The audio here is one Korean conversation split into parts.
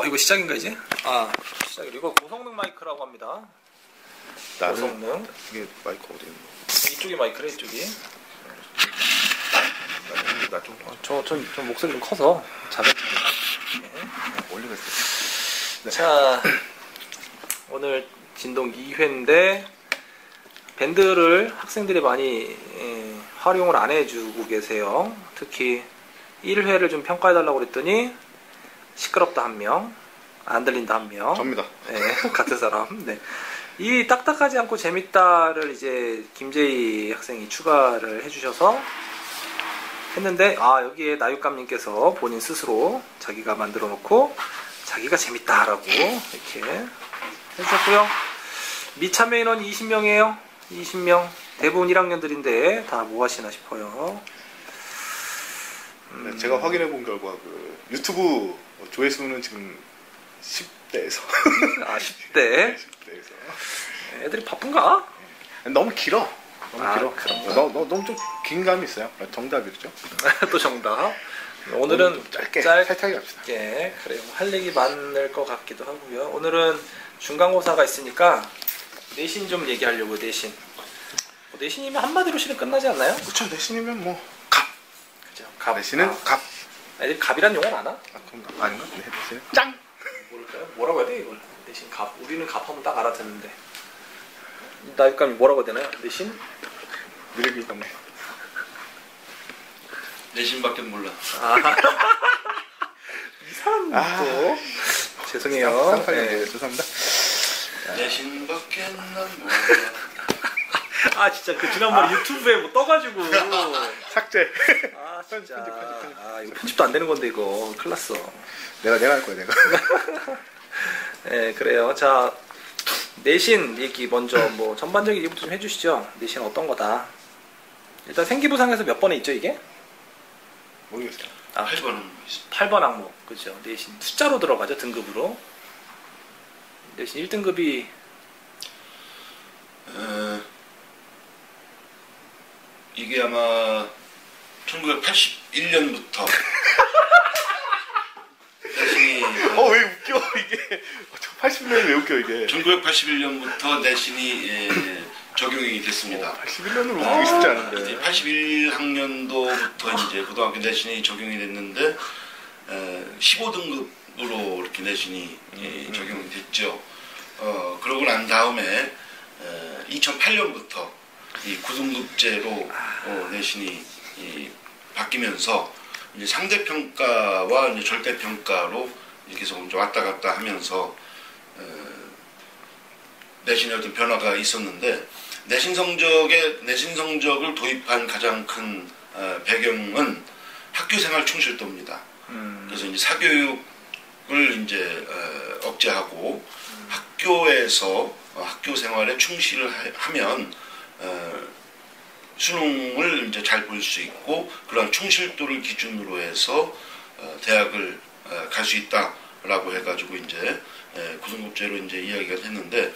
이거 시작인가 이제? 아, 시작. 이거 고성능 마이크라고 합니다. 고성능. 이게 마이크 어디 있는 거? 이쪽이 마이크래, 이쪽이. 나 좀. 전 목소리 좀 커서 작은. 원리가 있어. 네. 자, 오늘 진동 2회인데 밴드를 학생들이 많이 활용을 안 해주고 계세요. 특히 1회를 좀 평가해달라고 그랬더니 시끄럽다 한 명, 안 들린다 한 명. 접니다. 네, 같은 사람. 네. 이 딱딱하지 않고 재밌다를 이제 김재희 학생이 추가를 해주셔서 했는데, 여기에 나육감님께서 본인 스스로 자기가 만들어 놓고 자기가 재밌다라고 이렇게 해주셨고요. 미참여 인원 20명이에요. 20명. 대부분 1학년들인데 다 뭐 하시나 싶어요. 네, 제가 확인해 본 결과 유튜브 조회수는 지금 10대에서 10대. 10대에서 애들이 바쁜가? 너무 길어. 너무 길어. 너무 좀 긴 감이 있어요. 정답이죠. 또 정답. 오늘은 좀 짧게 살짝이 갑시다. 그래요. 할 얘기 많을 것 같기도 하고요. 오늘은 중간고사가 있으니까 내신 좀 얘기하려고. 내신이면 한마디로 실은 끝나지 않나요? 그쵸. 내신이면 뭐 갑. 그죠. 갑. 내신은 갑. 애들 갑이란 용어는 아나? 그럼 아닌가? 네, 내신은 짱. 모를까요? 뭐라고 해야 돼 이걸? 내신 갑. 우리는 갑하면 딱 알아듣는데. 나일감이 뭐라고 해야 되나요? 내신? 미래비 때문에. 내신밖에 몰라. 이 사람 또 죄송해요. 쌍팔이 죄송합니다. 내신밖에 난 몰라. 진짜 그 지난번에 유튜브에 뭐 떠가지고 삭제. 진짜 이거 편집도 안 되는 건데 이거 큰일 났어. 내가 할 거야 내가. 네, 그래요. 자, 내신 얘기 먼저 뭐 전반적인 얘기부터 좀 해주시죠. 내신 어떤 거다. 일단 생기부상에서 몇 번에 있죠 이게? 모르겠어요. 8번은 8번 항목. 그죠. 내신 숫자로 들어가죠. 등급으로. 내신 1등급이 이게 아마 1981년부터 내신이 왜 웃겨 이게. 80년이 왜 웃겨 이게. 1981년부터 내신이 적용이 됐습니다. 81년으로 웃기기 쉽지 않은데. 이제 81학년도부터 이제 고등학교 내신이 적용이 됐는데 15등급으로 이렇게 내신이 적용이 됐죠. 그러고 난 다음에 2008년부터 이 9등급제로 내신이 바뀌면서 이제 상대평가와 이제 절대평가로 이렇게 계속 이제 왔다 갔다 하면서 내신에 어떤 변화가 있었는데, 내신 성적을 도입한 가장 큰 배경은 학교생활 충실도입니다. 그래서 이제 사교육을 이제 억제하고 학교에서 학교 생활에 충실을 하면 수능을 이제 잘 볼 수 있고, 그런 충실도를 기준으로 해서 대학을 갈 수 있다라고 해가지고 이제 9등급제로 이제 이야기가 됐는데,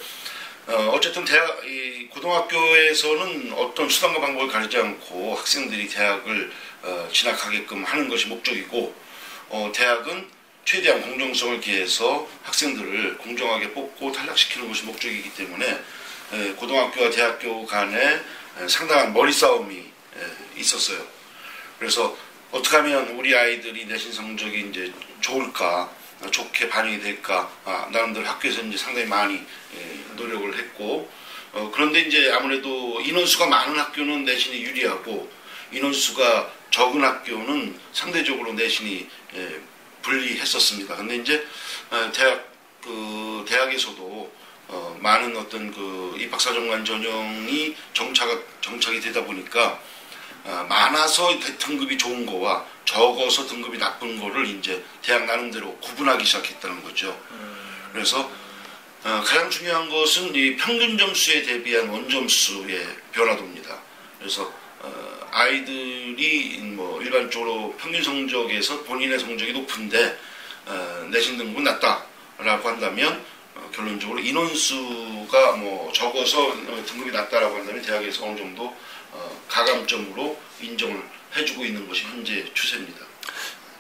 어쨌든 고등학교에서는 어떤 수단과 방법을 가리지 않고 학생들이 대학을 진학하게끔 하는 것이 목적이고, 대학은 최대한 공정성을 기해서 학생들을 공정하게 뽑고 탈락시키는 것이 목적이기 때문에 고등학교와 대학교 간에 상당한 머리 싸움이 있었어요. 그래서 어떻게 하면 우리 아이들이 내신 성적이 이제 좋을까, 좋게 반영이 될까, 나름대로 학교에서 이제 상당히 많이 노력을 했고, 그런데 이제 아무래도 인원수가 많은 학교는 내신이 유리하고, 인원수가 적은 학교는 상대적으로 내신이 불리했었습니다. 근데 이제 대학에서도 많은 어떤 입학사정관 전형이 정착이 되다 보니까 많아서 등급이 좋은 거와 적어서 등급이 나쁜 거를 이제 대학 나름대로 구분하기 시작했다는 거죠. 그래서 가장 중요한 것은 이 평균 점수에 대비한 원점수의 변화도입니다. 그래서 아이들이 뭐 일반적으로 평균 성적에서 본인의 성적이 높은데 내신 등급은 낮다라고 한다면, 결론적으로 인원수가 뭐 적어서 등급이 낮다라고 한다면 대학에서 어느 정도 가감점으로 인정을 해주고 있는 것이 현재 추세입니다.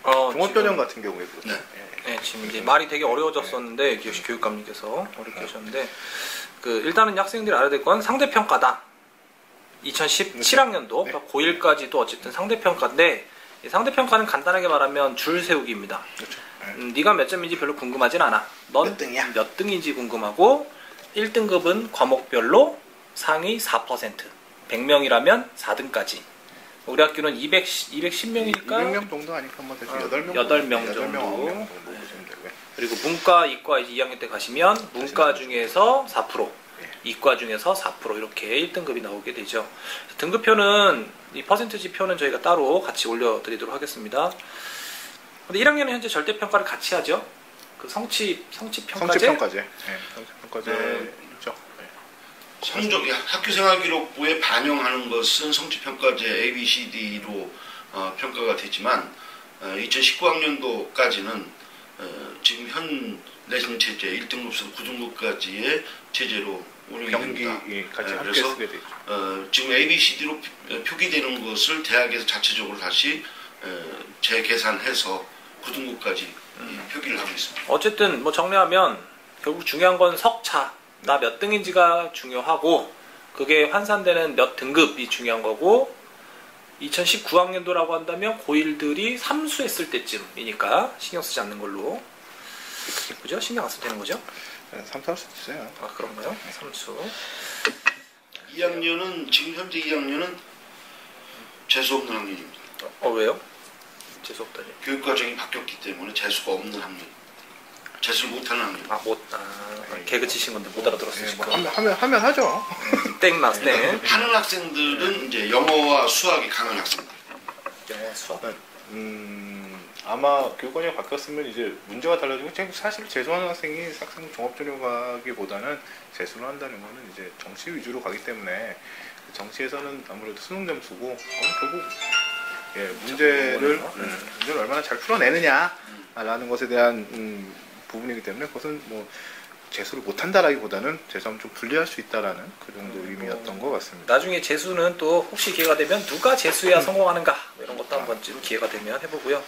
종합전형 같은 경우에 그렇죠. 네. 예. 네, 지금 이제 말이 되게 어려워졌었는데 역시 교육감님께서 어렵게 하셨는데 일단은 학생들이 알아야 될 건 상대평가다. 2017학년도 네. 그러니까 고1까지도 어쨌든 상대평가인데 이 상대평가는 간단하게 말하면 줄 세우기입니다. 그렇죠. 네가 몇 점인지 별로 궁금하진 않아. 넌 몇 등이야? 몇 등인지 궁금하고 1등급은 과목별로 상위 4%. 100명이라면 4등까지. 우리 학교는 210명이니까 200명 정도 아니까 뭐 대충 8명 8명 정도. 9명 정도 보시면 되고요. 그리고 문과, 이과 이제 2학년 때 가시면 문과 중에서 4%, 이과 중에서 4% 이렇게 1등급이 나오게 되죠. 등급표는 이 퍼센티지 표는 저희가 따로 같이 올려드리도록 하겠습니다. 근데 1학년은 현재 절대평가를 같이 하죠. 그 성취평가제? 성취평가제. 네, 성취평가제 있죠. 네. 성적이 학교생활기록부에 반영하는 것은 성취평가제 A, B, C, D로 평가가 되지만 2019학년도까지는 지금 현 내신 체제 1등급부터 9등급까지의 체제로 운영이 경기 됩니다. 같이 함께 그래서 쓰게 되죠. 지금 A, B, C, D로 표기되는 것을 대학에서 자체적으로 다시 재계산해서 9등급까지 표기를 하고 있습니다. 어쨌든 뭐 정리하면 결국 중요한 건 석차, 나 몇 등인지가 중요하고 그게 환산되는 몇 등급이 중요한 거고 2019학년도라고 한다면 고1들이 삼수했을 때쯤이니까 신경 쓰지 않는 걸로 그죠? 신경 안 써도 되는 거죠? 네, 3, 4수 있어요. 아 그런가요? 삼수 2학년은 지금 현재 2학년은 재수 없는 학년입니다. 왜요? 재수없다니 교육과정이 바뀌었기 때문에 재수가 없는 학년, 재수를 못하는 학년. 개그 치신 건데 못 알아들었어요 네, 지금 뭐 하면 하죠. 땡 나스 땡 하는 학생들은 이제 영어와 수학이 강한 학생들. 영어 수학 아마 교육관이 바뀌었으면 이제 문제가 달라지고 사실 재수하는 학생이 학생 종합전형가기보다는 재수를 한다는 거는 이제 정시 위주로 가기 때문에 정시에서는 아무래도 수능 점수고 결국 문제를 얼마나 잘 풀어내느냐라는 것에 대한 부분이기 때문에 그것은 뭐 재수를 못한다라기보다는 재수하면 좀 불리할 수 있다라는 그 정도 의미였던 것 같습니다. 나중에 재수는 또 혹시 기회가 되면 누가 재수해야 성공하는가 이런 것도 한 번쯤 기회가 되면 해보고요.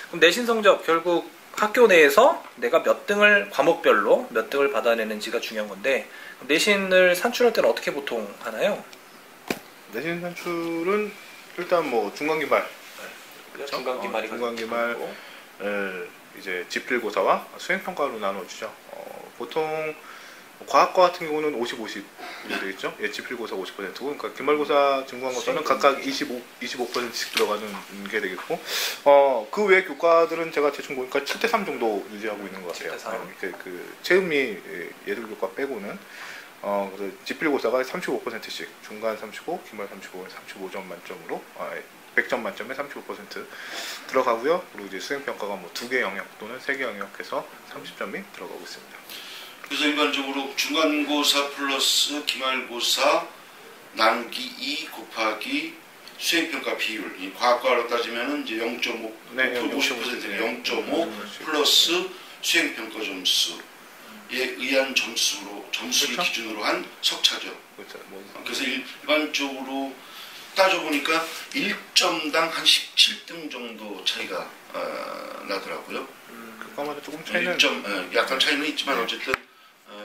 그럼 내신 성적 결국 학교 내에서 내가 몇 등을 과목별로 몇 등을 받아내는지가 중요한 건데 내신을 산출할 때는 어떻게 보통 하나요? 내신 산출은 일단 뭐 중간기말 그렇죠? 중간기말이 중간기말 이제 지필고사와 수행평가로 나눠주죠. 보통 과학과 같은 경우는 50-50이 되겠죠. 지필고사 50%고, 그러니까 기말고사, 중간고사는 각각 25%씩 들어가는 게 되겠고, 그 외 교과들은 제가 대충 보니까 7대3 정도 유지하고 있는 것 같아요. 7대3. 그 체음이 예술교과 빼고는 그래서 지필고사가 35%씩, 중간 35, 기말 35, 35점 만점으로 100점 만점에 35% 들어가고요. 그리고 이제 수행평가가 뭐 2개 영역 또는 3개 영역해서 30점이 들어가고 있습니다. 그래서 일반적으로 중간고사 플러스 기말고사 나누기 2 곱하기 수행평가 비율, 이 과학과로 따지면은 이제 0.5, 네, 50%는 0.5 플러스 수행평가 점수에 의한 점수를 그렇죠? 기준으로 한 석차죠. 그렇죠. 그래서 일반적으로 따져보니까 1점당 한 17등 정도 차이가 나더라고요. 교과마다 조금 차이는 1점, 약간 차이는 있지만 어쨌든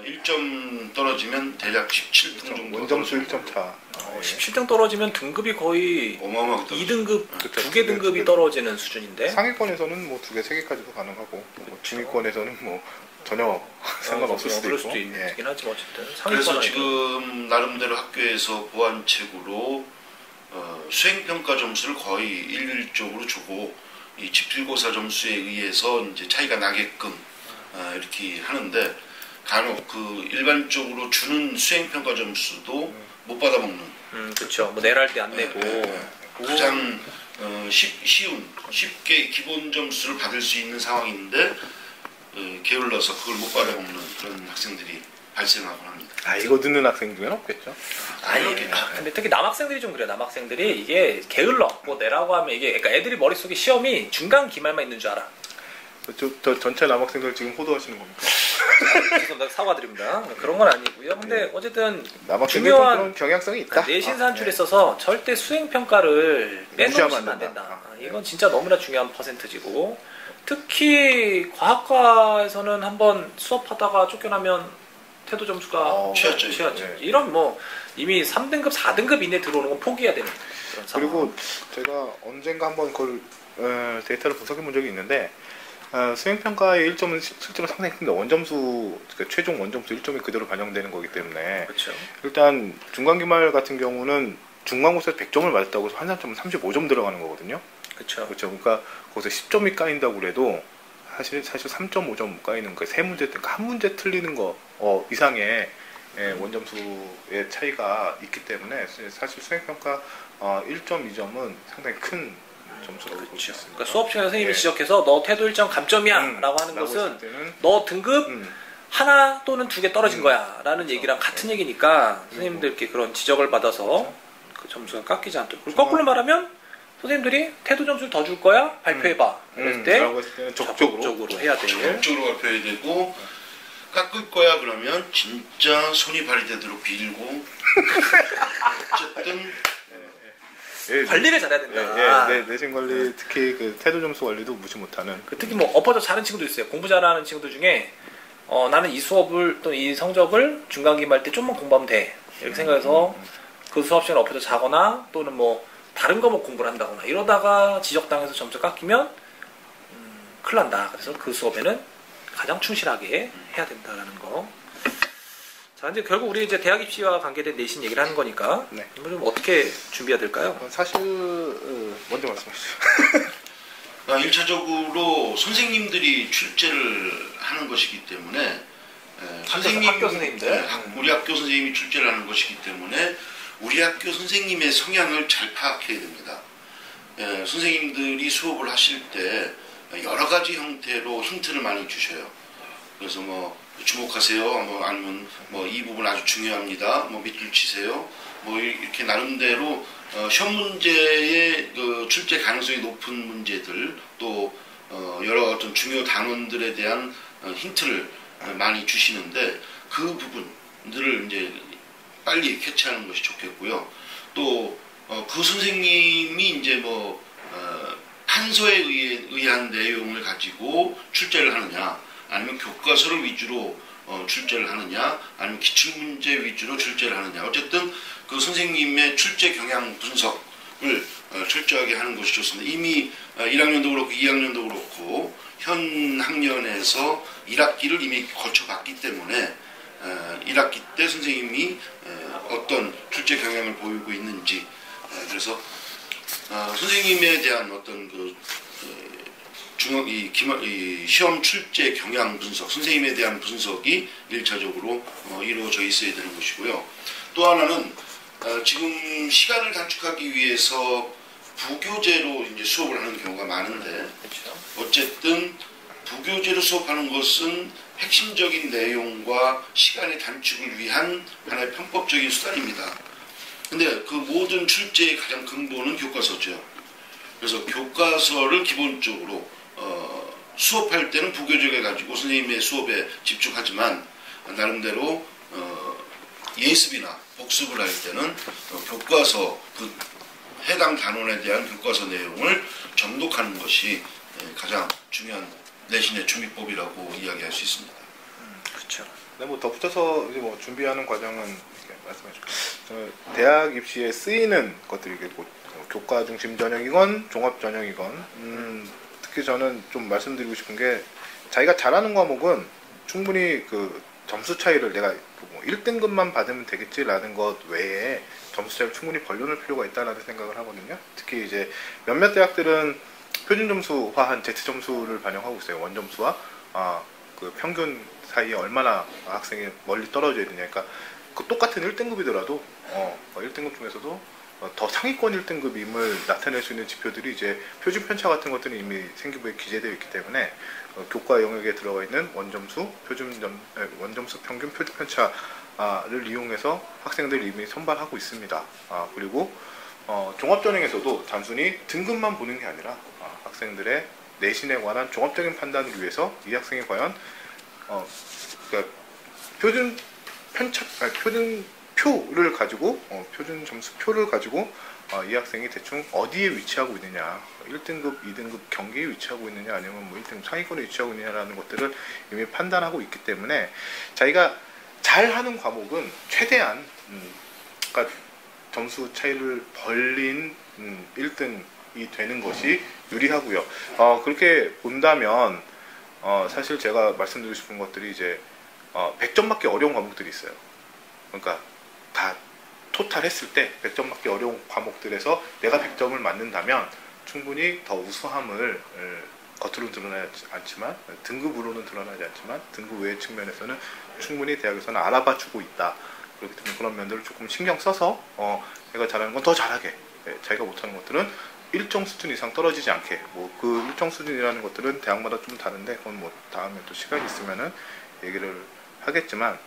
1점 떨어지면 대략 17등 정도. 원점수 1점 차. 17등 떨어지면 등급이 거의 어마어마하게 2등급, 그쵸, 2개 등급이 떨어지는 수준인데 상위권에서는 뭐 2개, 3개까지도 가능하고 뭐 중위권에서는 뭐 전혀 상관없을 수도 그럴 있고. 수도 있긴 하지만 어쨌든 그래서 상위권 지금 나름대로 학교에서 보완책으로 수행평가 점수를 거의 일률적으로 주고 이 지필고사 점수에 의해서 이제 차이가 나게끔 이렇게 하는데 간혹 그 일반적으로 주는 수행평가 점수도 못 받아먹는 그렇죠. 뭐 내랄 때 안 내고 가장 쉽게 기본 점수를 받을 수 있는 상황인데 게을러서 그걸 못 받아먹는 그런 학생들이 발생하곤 합니다. 이거 듣는 학생 중에는 없겠죠. 근데 특히 남학생들이 좀 그래요. 남학생들이 이게 게을러 뭐 내라고 하면 이게 그러니까 애들이 머릿속에 시험이 중간 기말만 있는 줄 알아. 저 전체 남학생들 지금 호도하시는 겁니까? 죄송합니다. 사과드립니다. 그런 건 아니고요. 근데 어쨌든 남학생들 중요한 그런 경향성이 있다. 내신 산출에 있어서 절대 수행 평가를 빼놓으시면 안 된다. 이건 진짜 너무나 중요한 퍼센트지고, 특히 과학과에서는 한번 수업하다가 쫓겨나면 태도 점수가 취하죠. 네. 이런 뭐 이미 3등급, 4등급 이내 들어오는 건 포기해야 되는 그런 상황. 그리고 제가 언젠가 한번 그걸 데이터를 분석해 본 적이 있는데, 수행평가의 1점은 실제로 상당히 큰데 원점수, 그러니까 최종 원점수 1점이 그대로 반영되는 거기 때문에, 그렇죠. 일단 중간기말 같은 경우는 중간고사에서 100점을 맞았다고 해서 환산점은 35점 들어가는 거거든요. 그렇죠. 그렇죠. 그러니까 거기서 10점이 까인다고 그래도 사실 3.5점 까이는 거, 세 문제, 그러니까 한 문제 틀리는 거 이상의 원점수의 차이가 있기 때문에 사실 수행평가 1점, 2점은 상당히 큰 점수라고 볼 수 있습니다. 그러니까 수업 시간에 선생님이 지적해서 너 태도 1점 감점이야 라고 하는 것은 너 등급 하나 또는 두 개 떨어진 거야 라는 얘기랑 같은 얘기니까 선생님들께 그런 지적을 받아서 그 점수가 깎이지 않도록. 그리고 거꾸로 말하면 선생님들이 태도 점수를 더 줄 거야? 발표해봐. 그랬을 때 적극적으로 해야 돼. 적극적으로 발표해야 되고, 깎을 거야 그러면 진짜 손이 발휘되도록 빌고 어쨌든 관리를 잘해야 된다. 내신 관리, 특히 그 태도 점수 관리도 무시 못하는. 특히 뭐 엎어져 잘하는 친구도 있어요. 공부 잘하는 친구들 중에 나는 이 수업을 또 이 성적을 중간 기말 때 좀만 공부하면 돼 이렇게 생각해서 그 수업 시간에 엎어져 자거나 또는 뭐 다른 과목 공부를 한다거나 이러다가 지적당해서 점수 깎이면 큰일 난다. 그래서 그 수업에는 가장 충실하게 해야 된다라는 거. 자, 이제 결국 우리 이제 대학 입시와 관계된 내신 얘기를 하는 거니까 이걸 좀 어떻게 준비해야 될까요? 사실 먼저 말씀하시죠. 1차적으로 선생님들이 출제를 하는 것이기 때문에 학교 선생님들 우리 학교 선생님이 출제를 하는 것이기 때문에 우리 학교 선생님의 성향을 잘 파악해야 됩니다. 선생님들이 수업을 하실 때 여러 가지 형태로 힌트를 많이 주셔요. 그래서 뭐 주목하세요, 뭐 아니면 뭐 이 부분 아주 중요합니다, 뭐 밑줄 치세요, 뭐 이렇게 나름대로 시험 문제의 그 출제 가능성이 높은 문제들, 또 여러 어떤 중요 단원들에 대한 힌트를 많이 주시는데 그 부분들을 이제 빨리 캐치하는 것이 좋겠고요. 또 그 선생님이 이제 뭐 판서에 의한 내용을 가지고 출제를 하느냐, 아니면 교과서를 위주로 출제를 하느냐, 아니면 기출문제 위주로 출제를 하느냐, 어쨌든 그 선생님의 출제 경향 분석을 철저하게 하는 것이 좋습니다. 이미 1학년도 그렇고 2학년도 그렇고 현 학년에서 1학기를 이미 거쳐봤기 때문에 1학기 때 선생님이 어떤 출제 경향을 보이고 있는지, 그래서 선생님에 대한 어떤 이 시험 출제 경향 분석, 선생님에 대한 분석이 1차적으로 이루어져 있어야 되는 것이고요. 또 하나는 지금 시간을 단축하기 위해서 부교재로 이제 수업을 하는 경우가 많은데, 어쨌든 부교재로 수업하는 것은 핵심적인 내용과 시간의 단축을 위한 하나의 편법적인 수단입니다. 근데 그 모든 출제의 가장 근본은 교과서죠. 그래서 교과서를 기본적으로 수업할 때는 부교재를 가지고 선생님의 수업에 집중하지만, 나름대로 예습이나 복습을 할 때는 교과서, 그 해당 단원에 대한 교과서 내용을 정독하는 것이 가장 중요한 내신의 준비법이라고 이야기할 수 있습니다. 그렇죠. 네, 뭐 덧붙여서 이제 뭐 준비하는 과정은 이렇게 말씀하시죠. 대학 입시에 쓰이는 것들이 뭐 교과 중심 전형이건 종합 전형이건, 특히 저는 좀 말씀드리고 싶은 게, 자기가 잘하는 과목은 충분히 그 점수 차이를 내가 뭐 1등급만 받으면 되겠지라는 것 외에 점수 차이를 충분히 벌려놓을 필요가 있다는 생각을 하거든요. 특히 이제 몇몇 대학들은 표준 점수화한 Z 점수를 반영하고 있어요. 원점수와 그 평균 사이에 얼마나 학생이 멀리 떨어져야 되냐. 그러니까 그 똑같은 1등급이더라도 1등급 중에서도 더 상위권 1등급임을 나타낼 수 있는 지표들이 이제 표준 편차 같은 것들이 이미 생기부에 기재되어 있기 때문에 교과 영역에 들어가 있는 원점수 평균 표준 편차를 이용해서 학생들이 이미 선발하고 있습니다. 그리고 종합전형에서도 단순히 등급만 보는 게 아니라 학생들의 내신에 관한 종합적인 판단을 위해서 이 학생이 과연 그러니까 표준 표를 가지고 표준 점수표를 가지고 이 학생이 대충 어디에 위치하고 있느냐, 1등급, 2등급 경기에 위치하고 있느냐, 아니면 뭐 1등급 상위권에 위치하고 있느냐라는 것들을 이미 판단하고 있기 때문에 자기가 잘하는 과목은 최대한 그러니까 점수 차이를 벌린 1등이 되는 것이 유리하고요. 그렇게 본다면 사실 제가 말씀드리고 싶은 것들이 이제 100점 맞기 어려운 과목들이 있어요. 그러니까 다 토탈 했을 때 100점 맞기 어려운 과목들에서 내가 100점을 맞는다면 충분히 더 우수함을 겉으로는 드러나지 않지만, 등급으로는 드러나지 않지만 등급 외의 측면에서는 충분히 대학에서는 알아봐 주고 있다. 그렇기 때문에 그런 면들을 조금 신경 써서 제가 잘하는 건 더 잘하게, 자기가 못하는 것들은 일정 수준 이상 떨어지지 않게, 뭐 그 일정 수준이라는 것들은 대학마다 좀 다른데 그건 뭐 다음에 또 시간이 있으면은 얘기를 하겠지만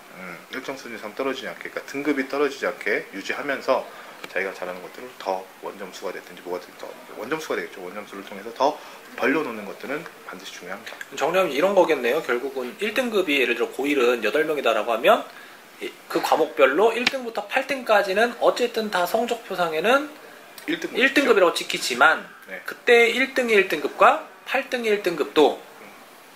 일정 수준 이상 떨어지지 않게, 그러니까 등급이 떨어지지 않게 유지하면서 자기가 잘하는 것들을 더 원점수가 됐든지 뭐가 됐든 더 원점수가 되겠죠. 원점수를 통해서 더 벌려놓는 것들은 반드시 중요합니다. 정리하면 이런 거겠네요. 결국은 1등급이 예를 들어 고1은 8명이다라고 하면 그 과목별로 1등부터 8등까지는 어쨌든 다 성적표상에는 1등급이라고 찍히지만 네. 그때 1등의 1등급과 8등의 1등급도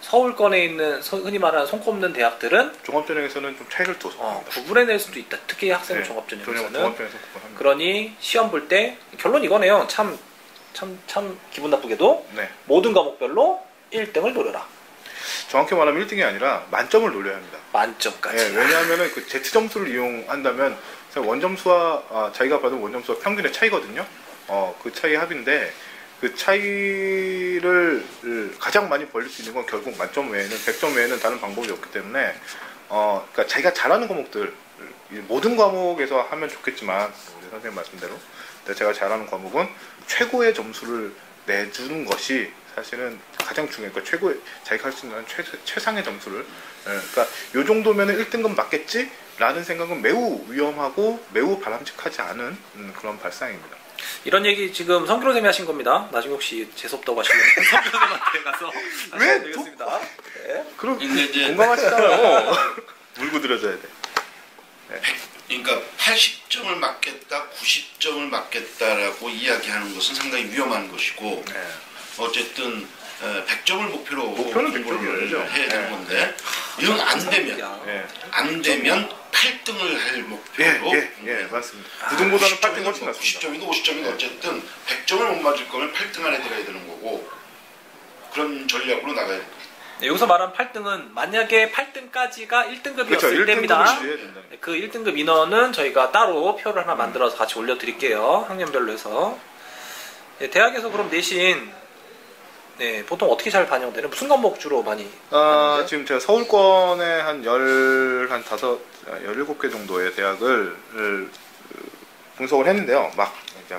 서울권에 있는 흔히 말하는 손꼽는 대학들은 종합전형에서는 좀 차이를 둬서 구분해낼 수도 있다. 특히 학생 네. 종합전형에서는. 종합전형에서 구분합니다. 그러니 시험 볼 때 결론 이거네요. 참 기분 나쁘게도 네. 모든 과목별로 1등을 노려라. 정확히 말하면 1등이 아니라 만점을 노려야 합니다. 만점까지. 네, 왜냐하면 그 Z점수를 이용한다면 원점수와 자기가 받은 원점수와 평균의 차이거든요. 그 차이 합인데 그 차이를 가장 많이 벌릴 수 있는 건 결국 만점 외에는 100점 외에는 다른 방법이 없기 때문에 그러니까 자기가 잘하는 과목들 모든 과목에서 하면 좋겠지만 우리 선생님 말씀대로 제가 잘하는 과목은 최고의 점수를 내주는 것이 사실은 가장 중요해요. 그러니까 최고의 자기가 할 수 있는 최상의 점수를 그러니까 요 정도면은 1등급 맞겠지? 라는 생각은 매우 위험하고 매우 바람직하지 않은 그런 발상입니다. 이런 얘기 지금 성규로 쌤이 하신 겁니다. 나중에 혹시 재수없다고 하시면 성규로 쌤한테 가서 왜? 되겠습니다. 네. 그럼 이제 공감하시잖아요. 물고 들어줘야 돼. 네. 그러니까 80점을 맞겠다, 90점을 맞겠다라고 이야기하는 것은 상당히 위험한 것이고 네. 어쨌든 100점을 목표는 공부를 100점이죠. 해야 되는 건데 이건 안 되면 8등을 할 목표로 예, 맞습니다. 9등보다는 8등 훨씬 낫습니다. 90점이든 50점이든 어쨌든 100점을 못 맞을 거면 8등 안에 들어야 되는 거고 그런 전략으로 나가야 됩니다. 네, 여기서 말한 8등은 만약에 8등까지가 1등급이었을 그렇죠, 때입니다. 된다. 그 1등급 인원은 저희가 따로 표를 하나 만들어서 같이 올려드릴게요. 학년별로 해서. 네, 대학에서 그럼 내신 보통 어떻게 잘 반영되는? 무슨 과목 주로 많이? 지금 제가 서울권에 한 17개 정도의 대학을 분석을 했는데요. 이제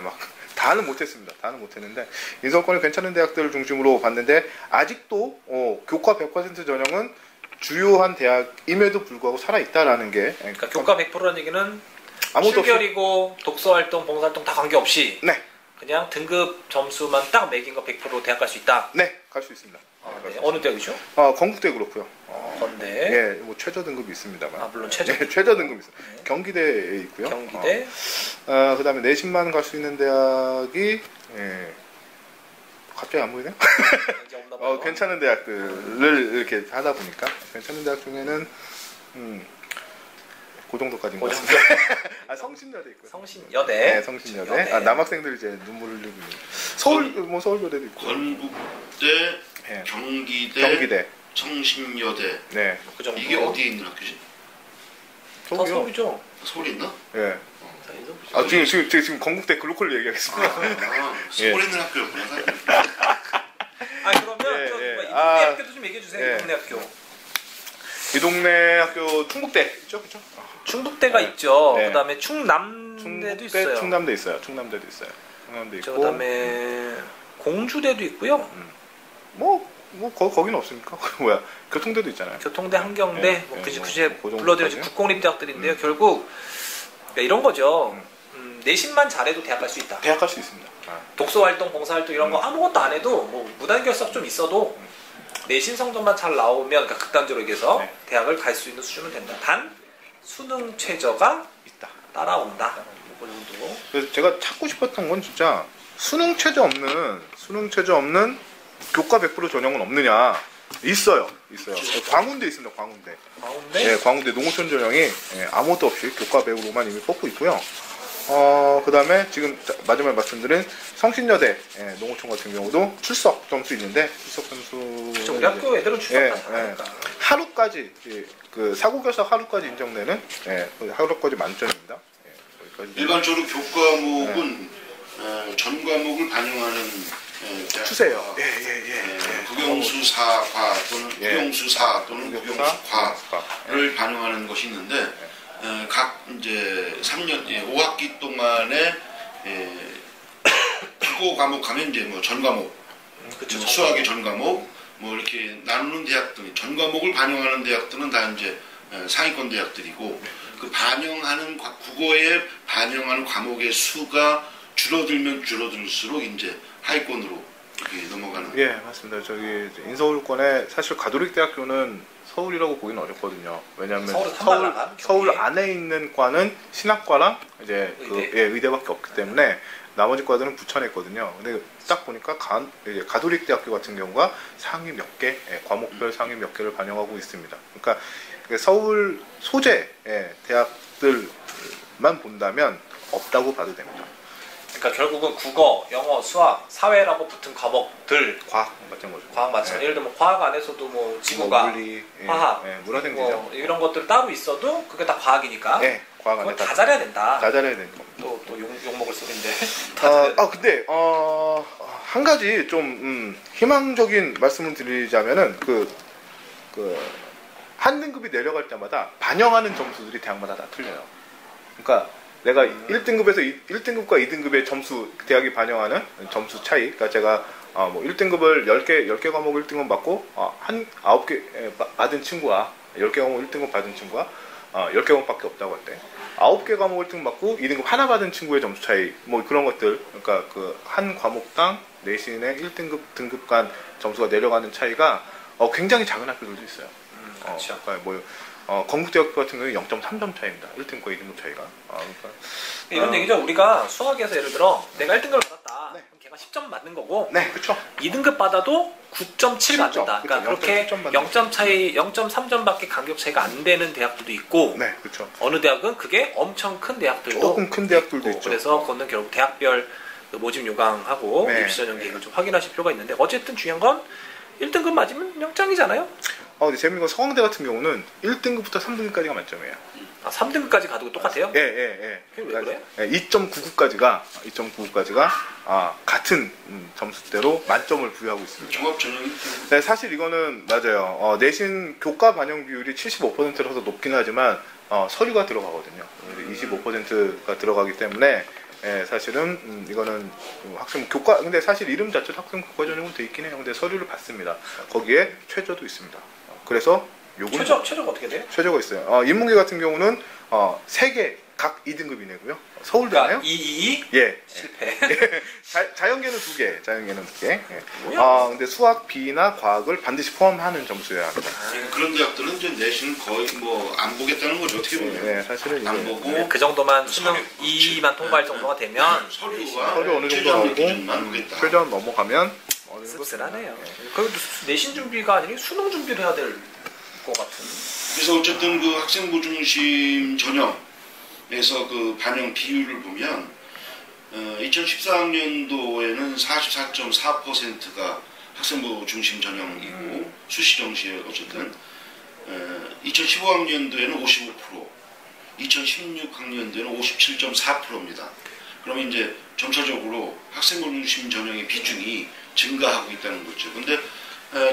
다는 못했습니다. 다는 못했는데 인서울권에 괜찮은 대학들을 중심으로 봤는데 아직도 교과 100% 전형은 주요한 대학임에도 불구하고 살아있다라는 게 그러니까 교과 100%라는 얘기는 아무것도 실결이고 독서활동, 봉사활동 다 관계없이 네. 그냥 등급 점수만 딱 매긴 거 100% 대학 갈 수 있다? 네, 갈 수 있습니다. 네. 어느 대학이죠? 건국대 그렇고요. 건대. 예, 뭐 최저 등급이 있습니다만. 물론 최저. 네, 최저 등급이 있어요. 네. 경기대에 있고요. 경기대. 그다음에 내신만 갈 수 있는 대학이 갑자기 안 보이네요. 괜찮은 대학들을 이렇게 하다 보니까 괜찮은 대학 중에는 그 정도까지인 것 같습니다. 성신여대 있고요. 성신여대. 네, 성신여대. 남학생들이 이제 눈물을 흘리고 있는. 서울여대도 있고. 건국대, 네. 경기대, 성신여대. 네. 그 정도. 이게 어디에 있는 학교지? 서울이죠. 서울에 있나? 예. 지금 건국대 글로컬 얘기하겠습니다. 서울에 있는 학교였구나. 그러면 이 동네 학교도 좀 얘기해 주세요. 이 동네 학교. 이 동네 학교 충북대 있죠, 그렇죠? 충북대가 있죠. 네. 그다음에 충남대도 있어요. 충남대 있어요. 충남대도 있어요. 충남대 있고. 그다음에 공주대도 있고요. 거기는 없습니까? 뭐야? 교통대도 있잖아요. 교통대, 한경대, 굳이 불러드려야지 정도까지? 국공립대학들인데요. 결국 이런 거죠. 내신만 잘해도 대학 갈 수 있다. 대학 갈 수 있습니다. 독서활동, 봉사활동 이런 거 아무것도 안 해도 뭐 무단 결석 좀 있어도 내신 성적만 잘 나오면, 그러니까 극단적으로 얘기해서 네. 대학을 갈 수 있는 수준은 된다. 단 수능 최저가 있다. 따라온다. 그 정도. 그래서 제가 찾고 싶었던 건 진짜 수능 최저 없는 교과 100% 전형은 없느냐. 있어요. 광운대 있습니다. 광운대. 가운데 네, 광운대 농어촌 전형이 아무것도 없이 교과 100으로만 이미 뽑고 있고요. 그 다음에 지금 마지막에 말씀드린 성신여대 농어촌 같은 경우도 출석 점수 있는데 출석 점수 그쵸, 우리 학교 애들은 출석 다 잘하니까. 하루까지 그 사고결석 하루까지 인정되는 하루까지 만점입니다. 거기까지. 일반적으로 교과목은 전 과목을 반영하는 추세요. 국영수사과 또는 국영수사 또는 국영사, 국영수과를 반영하는 것이 있는데 각 이제 3년 5학기 동안에 국어 과목 하면 이제 뭐 전 과목, 그쵸, 뭐 수학의 전 과목 뭐 이렇게 나누는 대학들이 전 과목을 반영하는 대학들은 다 이제 상위권 대학들이고 그 반영하는 국어에 반영하는 과목의 수가 줄어들면 줄어들수록 이제 하위권으로 이렇게 넘어가는. 예, 맞습니다. 저기 인서울권에 사실 가톨릭 대학교는 서울이라고 보기는 어렵거든요. 왜냐하면 서울 안에 있는 과는 신학과랑 이제 의대밖에 없기 때문에 나머지 과들은 부천에 있거든요. 근데 딱 보니까 가톨릭 대학교 같은 경우가 상위 몇 개, 과목별 상위 몇 개를 반영하고 있습니다. 그러니까 서울 소재 대학들만 본다면 없다고 봐도 됩니다. 그러니까 결국은 국어, 영어, 수학, 사회라고 붙은 과목들 과학 같은 거죠. 과학 마찬가지. 예를 들면 과학 안에서도 뭐 지구과학, 물리, 화학, 문화생지죠. 뭐 이런 것들 따로 있어도 그게 다 과학이니까. 과학 안에 다 잘해야 된다. 다 잘해야 되는 겁니다. 또 욕 먹을 소리인데. 근데 한 가지 좀 희망적인 말씀을 드리자면은 한 등급이 내려갈 때마다 반영하는 점수들이 대학마다 다 틀려요. 그러니까 내가 1등급에서 1등급과 2등급의 점수, 대학이 반영하는 점수 차이. 그러니까 제가 뭐 1등급을 10개 과목 1등급 받고 한 9개 받은 친구와 10개 과목 1등급 받은 친구가 10개 과목밖에 없다고 할 때 9개 과목 1등급 받고 2등급 하나 받은 친구의 점수 차이 뭐 그런 것들. 그러니까 그 한 과목당 내신의 1등급 등급 간 점수가 내려가는 차이가 굉장히 작은 학교들도 있어요. 그렇죠. 그러니까 건국대학교 같은 경우는 0.3점 차이입니다. 1등급과 2등급 차이가. 그러니까 이런 얘기죠. 우리가 수학에서 예를 들어 내가 1등급을 받았다. 그럼 걔가 10점 맞는 거고. 네, 그렇죠. 2등급 받아도 9.7 맞는다. 그러니까 그렇게 0점 차이, 0.3점밖에 간격 차이가 안 되는 대학들도 있고. 네, 그렇죠. 어느 대학은 그게 엄청 큰 대학들도 조금 큰 대학들도 있죠. 그래서 그거는 결국 대학별 모집 요강하고 입시 전형 계획을 좀 확인하실 필요가 있는데 어쨌든 중요한 건 1등급 맞으면 영장이잖아요. 근데 재밌는 건 서강대 같은 경우는 1등급부터 3등급까지가 만점이에요. 3등급까지 가도 똑같아요? 예. 그게 왜 그래? 2.99까지가 같은 점수대로 만점을 부여하고 있습니다. 종합 전형이. 네, 사실 이거는 맞아요. 내신 교과 반영 비율이 75%라서 높긴 하지만 서류가 들어가거든요. 25%가 들어가기 때문에 사실은 이거는 학생 교과, 근데 사실 이름 자체도 학생 교과 전형은 돼 있긴 해요. 근데 서류를 받습니다. 거기에 최저도 있습니다. 그래서 요금 최저가 어떻게 돼요? 최저가 있어요. 인문계 같은 경우는 3개 각 2등급이네고요. 서울대나요? 222? 예. 실패. 자연계는 2개. 예. 뭐야? 근데 수학, 비나 과학을 반드시 포함하는 점수여야 합니다. 그런 대학들은 이제 내신을 거의 뭐 안 보겠다는 거죠. 어떻게 보면. 네, 사실은 안 이제 보고 그 정도만 수능 서류, 2만 통과할 정도가 되면 서류와 서류 어느 정도 최저학력 나오고 기준만 보겠다. 최저 넘어가면 어느 정도 씁쓸하네요. 그래도 내신 준비가 아니라 수능 준비를 해야 될 것 같은. 그래서 어쨌든 그 학생부 중심 전형에서 그 반영 비율을 보면 2014학년도에는 44.4%가 학생부 중심 전형이고 수시 정시에 어쨌든 2015학년도에는 55%, 2016학년도에는 57.4%입니다. 그러면 이제 점차적으로 학생부 중심 전형의 비중이 증가하고 있다는 거죠. 근데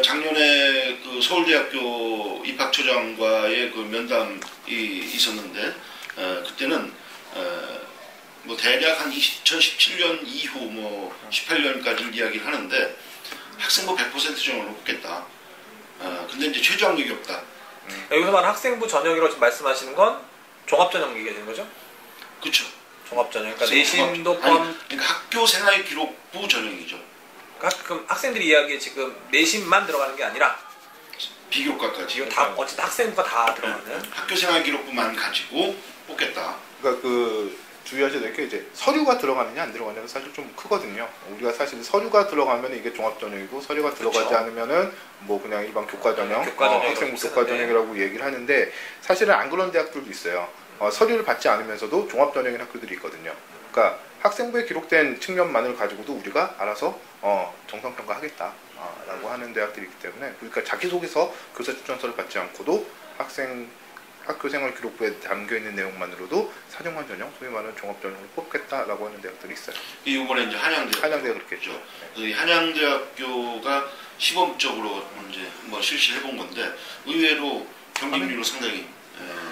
작년에 그 서울대학교 입학처장과의 그 면담이 있었는데 그때는 뭐 대략 한 2017년 이후 뭐 18년까지를 이야기를 하는데 학생부 100% 전형으로 뽑겠다. 근데 이제 최저학력이 없다. 여기서 말하는 학생부 전형이라고 지금 말씀하시는 건 종합전형 얘기가 되는 거죠? 그렇죠. 종합전형. 그러니까 내신도 그러니까 학교 생활 기록부 전형이죠. 가끔 학생들이 이야기에 지금 내신만 들어가는 게 아니라 비교과까지. 이거 다 어쨌든 학생부가 다 들어가는. 학교생활 기록부만 가지고 뽑겠다. 그러니까 그 주의하셔야 될 게 이제 서류가 들어가느냐 안 들어가느냐가 사실 좀 크거든요. 우리가 사실 서류가 들어가면 이게 종합전형이고 서류가 들어가지 그쵸. 않으면은 뭐 그냥 일반 교과전형, 교과전형이라고 학생부 쓰는데. 교과전형이라고 얘기를 하는데 사실은 안 그런 대학들도 있어요. 서류를 받지 않으면서도 종합전형인 학교들이 있거든요. 그러니까 학생부에 기록된 측면만을 가지고도 우리가 알아서 정성평가하겠다. 라고 하는 대학들이 있기 때문에 그러니까 자기소개서 교사 추천서를 받지 않고도 학교생활 기록부에 담겨있는 내용만으로도 사정관 전형, 소위 말하는 종합전형을 뽑겠다라고 하는 대학들이 있어요. 이번에 이제 한양대학교. 그렇겠죠. 이 한양대학교가 시범적으로 이제 한번 실시해본 건데 의외로 경쟁률은 상당히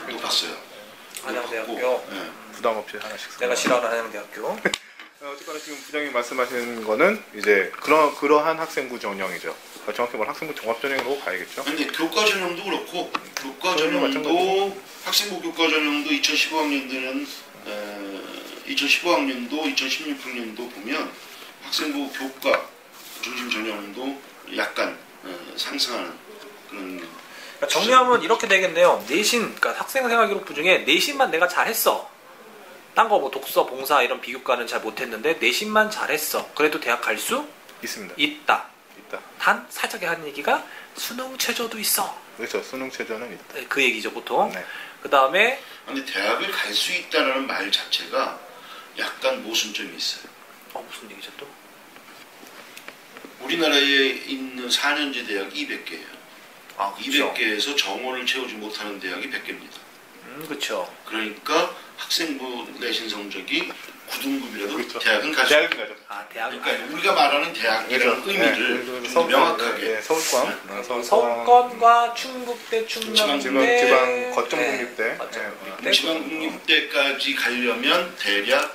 높았어요. 한양대학교. 높았고, 부담 없이 하나씩. 내가 싫어하는 한양대학교. 어쨌거나 지금 부장님이 말씀하시는 거는 이제 그러한 학생부 전형이죠. 그러니까 정확히 말하면 학생부 종합전형으로 가야겠죠. 근데 교과 전형도 그렇고 교과 전형도 전형도 학생부 교과 전형도 2015학년도는 2015학년도 2016학년도 보면 학생부 교과 중심 전형도 약간 상승하는 그런. 그러니까 정리하면 이렇게 되겠네요. 내신, 그러니까 학생생활기록부 중에 내신만 내가 잘했어. 딴 거 뭐 독서, 봉사 이런 비교과는 잘 못했는데 내신만 잘했어. 그래도 대학 갈 수 있습니다. 있다. 있다. 단 살짝 하는 얘기가 수능 최저도 있어. 그렇죠. 수능 최저는 있다. 네, 그 얘기죠 보통. 네. 그 다음에 근데 대학을 갈 수 있다는 말 자체가 약간 모순점이 있어요. 무슨 얘기죠 또? 우리나라에 있는 4년제 대학이 200개예요. 아, 그렇죠. 200개에서 정원을 채우지 못하는 대학이 100개입니다. 그렇죠. 그러니까 학생부 내신 성적이 9등급이라도 그렇죠. 대학은 갈 수 대학은 있다. 가죠. 아, 대학은 그러니까 우리가 말하는 대학이라는 의미를 좀 명확하게 서울권과 충북대, 충남대, 지방 거점 네, 국립대, 거점 국립대, 지방국립대까지 가려면 대략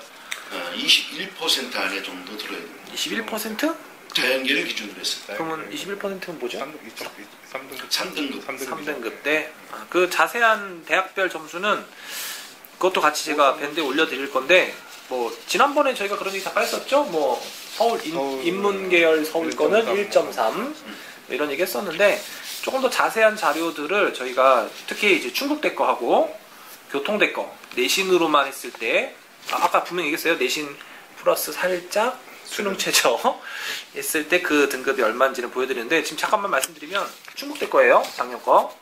21% 안에 정도 들어야 됩니다. 21%? 자연계를 기준으로 했을 때 그러면 21%는 뭐죠? 3등급. 3등급 때. 그 자세한 대학별 점수는 그것도 같이 제가 밴드에 올려드릴 건데, 뭐 지난번에 저희가 그런 얘기 잠깐 했었죠. 뭐 서울 인문계열 서울 거는 1.3 이런 얘기 했었는데, 조금 더 자세한 자료들을 저희가 특히 이제 충북대 거 하고 교통대 거 내신으로만 했을 때, 아까 분명히 얘기했어요. 내신 플러스 살짝 수능 최저 했을 때 그 등급이 얼마인지는 보여드리는데, 지금 잠깐만 말씀드리면 충북대 거예요. 작년 거.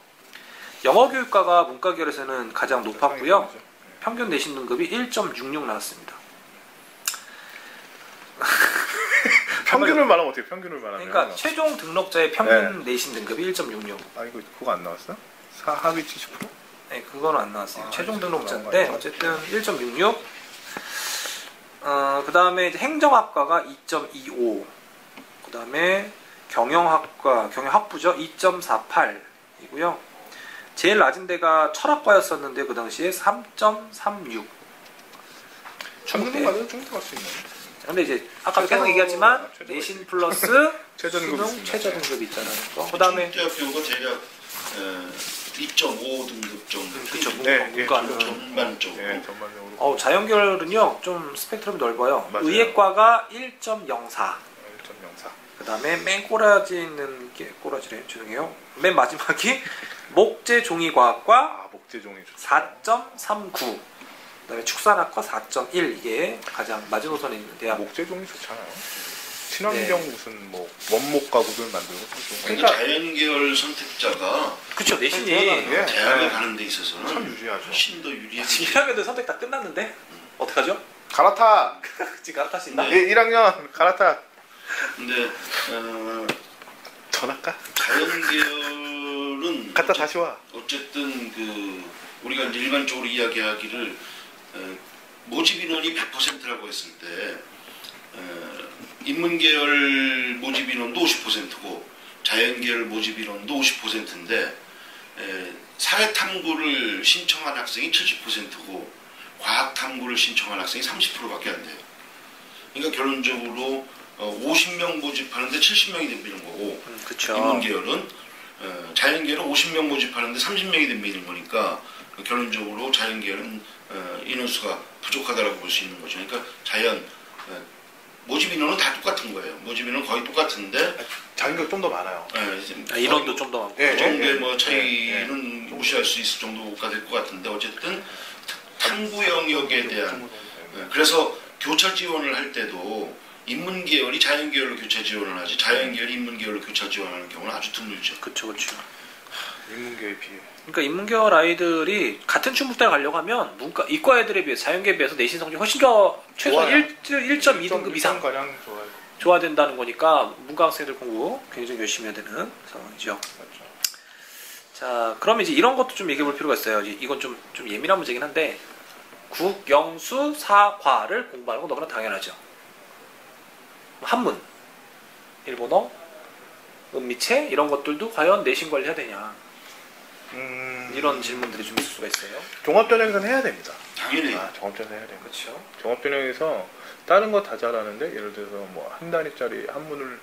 영어교육과가 문과계열에서는 가장 높았고요. 평균 내신 등급이 1.66 나왔습니다. 평균을 말하면 어떻게 평균을 말하면? 그러니까 최종 등록자의 평균 내신 등급이 1.66. 아 이거 그거 안 나왔어? 하위 70%? 네, 그거는 안 나왔어요. 최종 등록자인데 어쨌든 1.66. 그 다음에 행정학과가 2.25. 그 다음에 경영학부죠. 2.48이고요. 제일 낮은 데가 철학과였었는데 그 당시에 3.36. 충북대 가도 충북대 갈 수 있네. 근데 이제 아까 계속 얘기하지만 내신 플러스 최저등급 수능 최저등급이 있잖아요. 그 다음에 충북대학교가 대략 2.5등급 정도. 그쵸, 문과는 전반적으로. 전반적으로. 자연계열은요 좀 스펙트럼이 넓어요. 맞아요. 의예과가 1.04. 1.04. 그 다음에 맨 꼬라지 있는 게 꼬라지래. 죄송해요. 맨 마지막이 목재종이과학과 목재종이 좋죠. 4.39. 그 다음에 축산학과 4.1. 이게 가장 마지노선에 있는 대학. 목재종이 좋잖아요. 친환경 무슨 뭐 원목 가구들 만들고 그러니까 자연계열 선택자가 그쵸, 내신이 대학에 가는 데 있어서는 참 유리하죠. 훨씬 더 유리해요. 지금 1학년들 선택 다 끝났는데 어떡하죠? 갈아타. 지금 갈아탈 수 있나? 1학년 갈아타. 근데 전할까? 자연계열은 갔다 다시 와. 어쨌든 그 우리가 이제 일반적으로 이야기하기를 모집 인원이 100%라고 했을 때 인문계열 모집 인원도 50%고 자연계열 모집 인원도 50%인데 사회탐구를 신청한 학생이 70%고 과학탐구를 신청한 학생이 30%밖에 안 돼요. 그러니까 결론적으로 50명 모집하는데 70명이 덤비는 거고 그쵸. 인문계열은 자연계열은 50명 모집하는데 30명이 덤비는 거니까 결론적으로 자연계열은 인원수가 부족하다고 볼 수 있는 거죠. 그러니까 모집 인원은 다 똑같은 거예요. 모집 인원은 거의 똑같은데 자격이 좀 더 많아요. 인원도 좀 더 많고. 그 정도의 뭐 차이는 무시할 수 있을 정도가 될 것 같은데 어쨌든 탐구 영역에 대한 그래서 교차 지원을 할 때도 인문 계열이 자연 계열로 교차 지원을 하지 자연 계열이 인문 계열로 교차 지원하는 경우는 아주 드물죠. 그렇죠. 인문 계열 비해. 그러니까 인문계열 아이들이 같은 충북대를 가려고 하면 이과 애들에 비해 자연계에 비해서 내신 성적이 훨씬 더 최소한 1.2등급 이상 가량 좋아요. 좋아야 된다는 거니까 문과 학생들 공부 굉장히 열심히 해야 되는 상황이죠. 그렇죠. 자, 그럼 이제 이런 것도 좀 얘기해 볼 필요가 있어요. 이건 좀 예민한 문제긴 한데 국영수 사과를 공부하는 건 너무나 당연하죠. 한문, 일본어, 은미체 이런 것들도 과연 내신 관리해야 되냐 이런 질문들이 좀 있을 수가 있어요. 종합전형에서는 해야 됩니다. 당연히. 종합전형 해야 됩니다. 그렇죠. 종합전형에서 다른 거 다 잘하는데 예를 들어서 뭐 한 단위짜리 한문을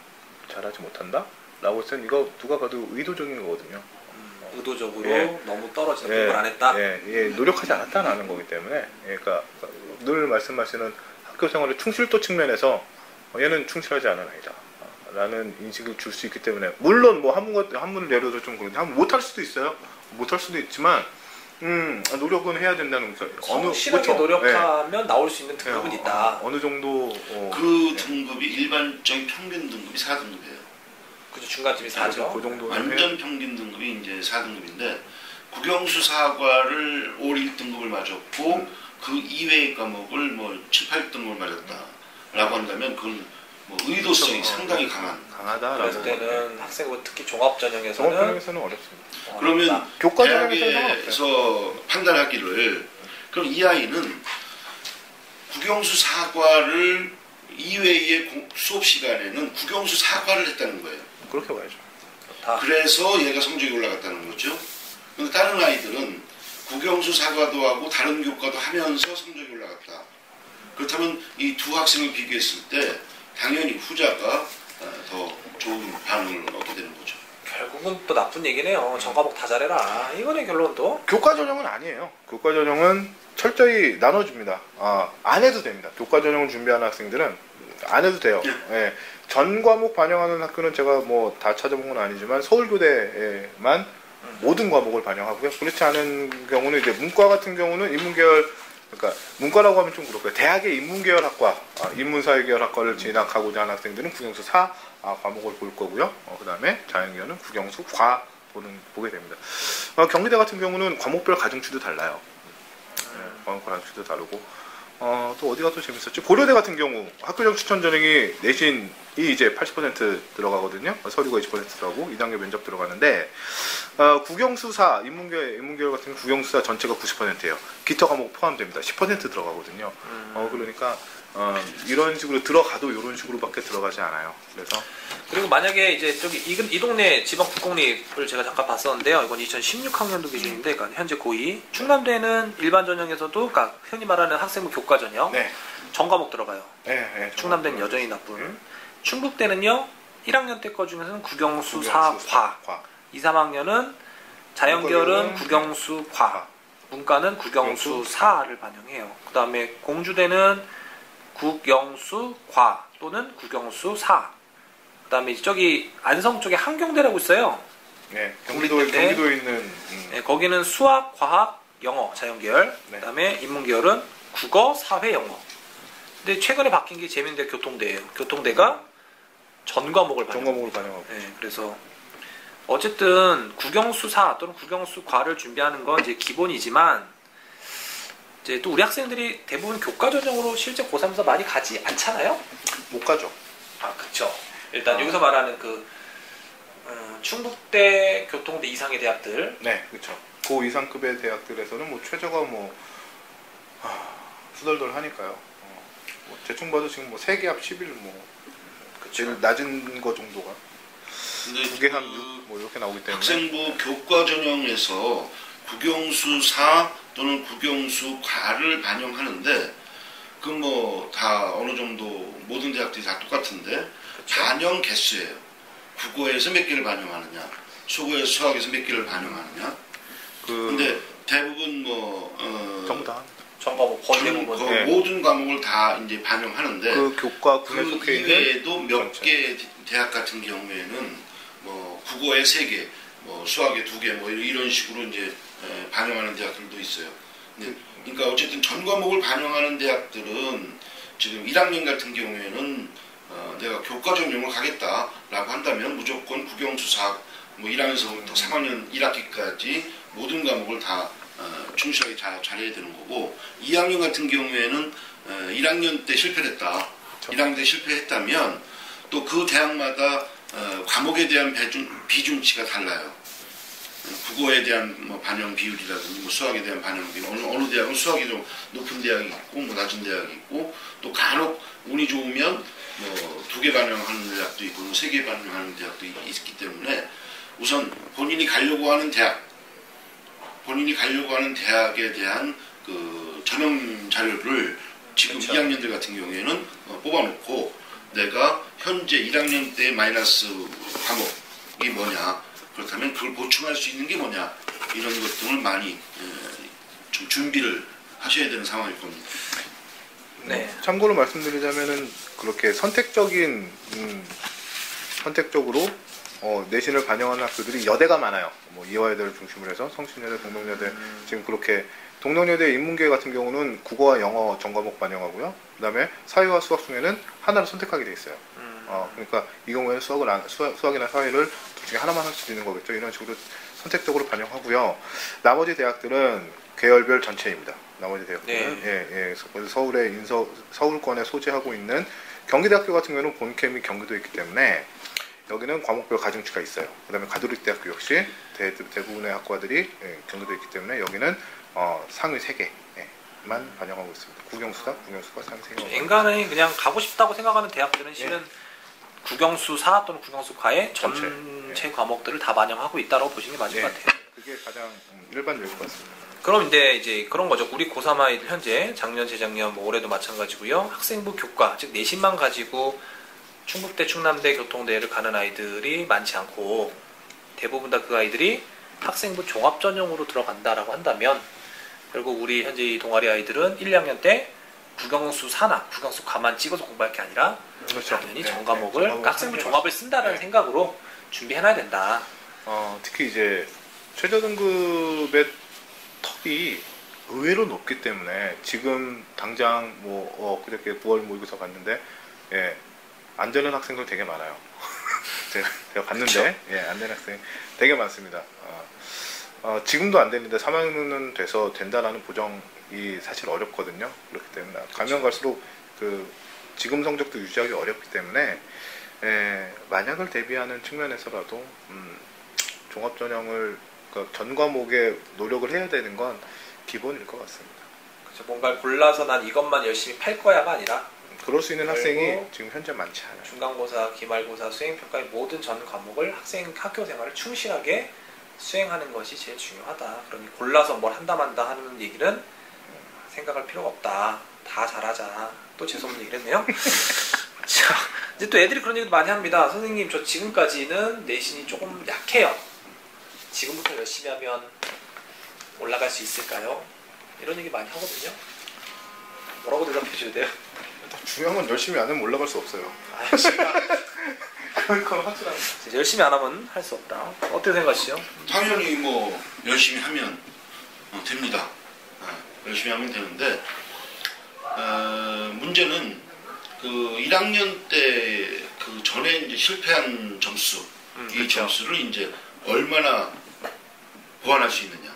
잘하지 못한다? 라고 했을 땐 이거 누가 봐도 의도적인 거거든요. 의도적으로 예. 너무 떨어지는 공부를 안 했다? 노력하지 않았다는 거기 때문에 그러니까 늘 말씀하시는 학교 생활의 충실도 측면에서 얘는 충실하지 않은 아이다 라는 인식을 줄 수 있기 때문에 물론 뭐 한문을 예를 들어 좀 그런데 못할 수도 있어요. 못할 수도 있지만 노력은 해야 된다는 거죠. 성실하게 그렇죠. 노력하면 나올 수 있는 등급은 있다. 어느 정도 그 등급이 일반적인 평균 등급이 4등급이에요. 그죠, 중간쯤이 4죠. 그 정도 완전 평균 등급이 이제 4등급인데 국영수 사과를 올 1등급을 맞았고 그 이외의 과목을 뭐 7, 8등급을 맞았다라고 한다면 그건 뭐 의도성이 상당히 강하다라고. 그랬을 때는 학생부 특히 종합전형에서는 어렵습니다. 그러면 교과 전형에서는 대학에서 판단하기를 그럼 이 아이는 국영수 사과를 이외의 수업 시간에는 국영수 사과를 했다는 거예요. 그렇게 봐야죠. 그래서 얘가 성적이 올라갔다는 거죠. 근데 다른 아이들은 국영수 사과도 하고 다른 교과도 하면서 성적이 올라갔다. 그렇다면 이 두 학생을 비교했을 때 당연히 후자가 더 좋은 반응을 얻게 되는 거죠. 결국은 또 나쁜 얘기네요. 전 과목 다 잘해라. 이거네 결론도. 교과 전형은 아니에요. 교과 전형은 철저히 나눠줍니다. 안 해도 됩니다. 교과 전형을 준비하는 학생들은 안 해도 돼요. 예. 전 과목 반영하는 학교는 제가 뭐 다 찾아본 건 아니지만 서울교대에만 모든 과목을 반영하고요. 그렇지 않은 경우는 이제 문과 같은 경우는 인문계열 그러니까 문과라고 하면 좀 그렇고요. 대학의 인문계열 학과, 인문사회계열 학과를 진학하고자 하는 학생들은 국영수 4 과목을 볼 거고요. 그 다음에 자연계열은 국영수 과 보게 됩니다. 경희대 같은 경우는 과목별 가중치도 달라요. 과목별 가중치도 다르고 또 어디가 또 재밌었지? 고려대 같은 경우 학교정 추천 전형이 내신이 이제 80% 들어가거든요. 서류가 20% 들어가고 2단계 면접 들어가는데 국영수사 인문계열 같은 국영수사 전체가 90%예요. 기타 과목 포함됩니다. 10% 들어가거든요. 그러니까 이런 식으로 들어가도 이런 식으로밖에 들어가지 않아요. 그리고 만약에 이제 저기 이 동네 지방 국공립을 제가 잠깐 봤었는데요. 이건 2016학년도 기준인데, 그러니까 현재 고2 충남대는 일반 전형에서도, 그러니까 흔히 말하는 학생부 교과 전형 전 과목 들어가요. 충남대는 여전히 나쁜. 충북대는요 1학년 때 거 중에서는 국영수 사과, 2, 3학년은 자연계열은 국영수 과, 문과는 국영수 사를 반영해요. 그 다음에 공주대는 국영수 과 또는 국영수 사. 그 다음에 저기 안성 쪽에 한경대라고 있어요. 경기도에 있는 거기는 수학, 과학, 영어, 자연계열. 그 다음에 인문계열은 국어, 사회, 영어. 근데 최근에 바뀐 게 재밌는 게 교통대예요. 교통대가 전 과목을 반영하고. 그래서 어쨌든 국영수사 또는 국영수과를 준비하는 건 이제 기본이지만 이제 또 우리 학생들이 대부분 교과 전형으로 실제 고3에서 많이 가지 않잖아요. 못 가죠. 그렇죠. 일단 여기서 말하는 그 충북대, 교통대 이상의 대학들. 그렇죠. 그 이상급의 대학들에서는 뭐 최저가 뭐 후덜덜 하니까요. 대충 봐도 지금 뭐 3개 합 11 뭐 제일 낮은 거 정도가 2개 합 6 뭐 이렇게 나오기 때문에 학생부 교과 전형에서 국영수사 또는 국영수과를 반영하는데 그 뭐 다 어느 정도 모든 대학들이 다 똑같은데 반영 개수예요. 국어에서 몇 개를 반영하느냐, 수학에서 몇 개를 반영하느냐. 근데 대부분 전부 다 전과목 거의 그 대부분. 네. 모든 과목을 다 이제 반영하는데 그 교과 그 군에 속해 있는 이외에도 몇 전체. 개 대학 같은 경우에는 뭐 국어에 3개, 뭐 수학에 2개, 뭐 이런 식으로 이제 반영하는 대학들도 있어요. 그러니까 어쨌든 전 과목을 반영하는 대학들은 지금 1학년 같은 경우에는 내가 교과 전형을 가겠다라고 한다면 무조건 국영수사학 뭐 1학년서부터 3학년 1학기까지 모든 과목을 다 충실하게 잘해야 되는 거고 2학년 같은 경우에는 1학년 때 실패했다. 1학년 때 실패했다면 또 그 대학마다 과목에 대한 비중치가 달라요. 국어에 대한 뭐 반영 비율이라든지 뭐 수학에 대한 반영 비율 어느 대학은 수학이 좀 높은 대학이 있고 뭐 낮은 대학이 있고 또 간혹 운이 좋으면 뭐 2개 반영하는 대학도 있고 뭐 3개 반영하는 대학도 있기 때문에 우선 본인이 가려고 하는 대학에 대한 그 전형 자료를 지금 그렇죠. 2학년들 같은 경우에는 뽑아놓고 내가 현재 1학년 때 마이너스 과목이 뭐냐 그렇다면 그걸 보충할 수 있는 게 뭐냐 이런 것 등을 많이 좀 준비를 하셔야 되는 상황일 겁니다. 네. 참고로 말씀드리자면은 그렇게 선택적으로 내신을 반영하는 학교들이 여대가 많아요. 뭐 이화여대를 중심으로 해서 성신여대, 동명여대 지금 그렇게 동명여대 인문계 같은 경우는 국어와 영어 전과목 반영하고요. 그다음에 사회와 수학 중에는 하나를 선택하게 돼 있어요. 그러니까 이 경우에는 수학이나 사회를 둘 중에 하나만 할 수 있는 거겠죠. 이런 식으로 선택적으로 반영하고요. 나머지 대학들은 계열별 전체입니다. 나머지 대학들은 그래서 서울권에 소재하고 있는 경기대학교 같은 경우는 본캠이 경기도에 있기 때문에 여기는 과목별 가중치가 있어요. 그다음에 가톨릭대학교 역시 대부분의 학과들이 경기도에 있기 때문에 여기는 상위 3개만 반영하고 있습니다. 국영수가 상위 3개. 인간이 그냥 가고 싶다고 생각하는 대학들은 실은 국영수사 또는 국영수과의 전체 과목들을 다 반영하고 있다고 보시는 게 맞을 것 같아요. 그게 가장 일반적일 것 같습니다. 그럼 이제 그런 거죠. 우리 고3 아이들 현재 작년, 재작년, 뭐 올해도 마찬가지고요. 학생부 교과, 즉 내신만 가지고 충북대, 충남대, 교통대를 가는 아이들이 많지 않고 대부분 다 그 아이들이 학생부 종합 전형으로 들어간다라고 한다면 결국 우리 현재 이 동아리 아이들은 1, 2학년 때 국영수사나 국영수과만 찍어서 공부할 게 아니라 그렇죠. 당연히 전 과목을 학생부 종합을 쓴다는 생각으로 준비해놔야 된다. 특히 이제 최저등급의 턱이 의외로 높기 때문에 지금 당장 그저께 9월 모의고사 봤는데 안 되는 학생들 되게 많아요. 제가 봤는데 안 되는 학생 되게 많습니다. 지금도 안 되는데 3학년은 돼서 된다라는 보정이 사실 어렵거든요. 그렇기 때문에 가면 갈수록 지금 성적도 유지하기 어렵기 때문에 만약을 대비하는 측면에서라도 종합전형을 전 과목에 노력을 해야 되는 건 기본일 것 같습니다. 그렇죠. 뭔가를 골라서 난 이것만 열심히 팔 거야가 아니라 그럴 수 있는 학생이 지금 현재 많지 않아요. 중간고사, 기말고사, 수행평가의 모든 전 과목을 학교 생활을 충실하게 수행하는 것이 제일 중요하다. 그러니 골라서 뭘 한다 만다 하는 얘기는 생각할 필요가 없다. 다 잘하자. 또 재수없는 얘기를 했네요. 자, 이제 또 애들이 그런 얘기도 많이 합니다. 선생님, 저 지금까지는 내신이 조금 약해요. 지금부터 열심히 하면 올라갈 수 있을까요? 이런 얘기 많이 하거든요. 뭐라고 대답해 줘야 돼요? 중요한 건 열심히 안 하면 올라갈 수 없어요. 그건 확실한. 열심히 안 하면 할 수 없다. 어떻게 생각하시죠? 당연히 뭐 열심히 하면 됩니다. 열심히 하면 되는데 문제는 그 1학년 때 그 전에 이제 실패한 점수 이 그렇죠. 점수를 이제 얼마나 보완할 수 있느냐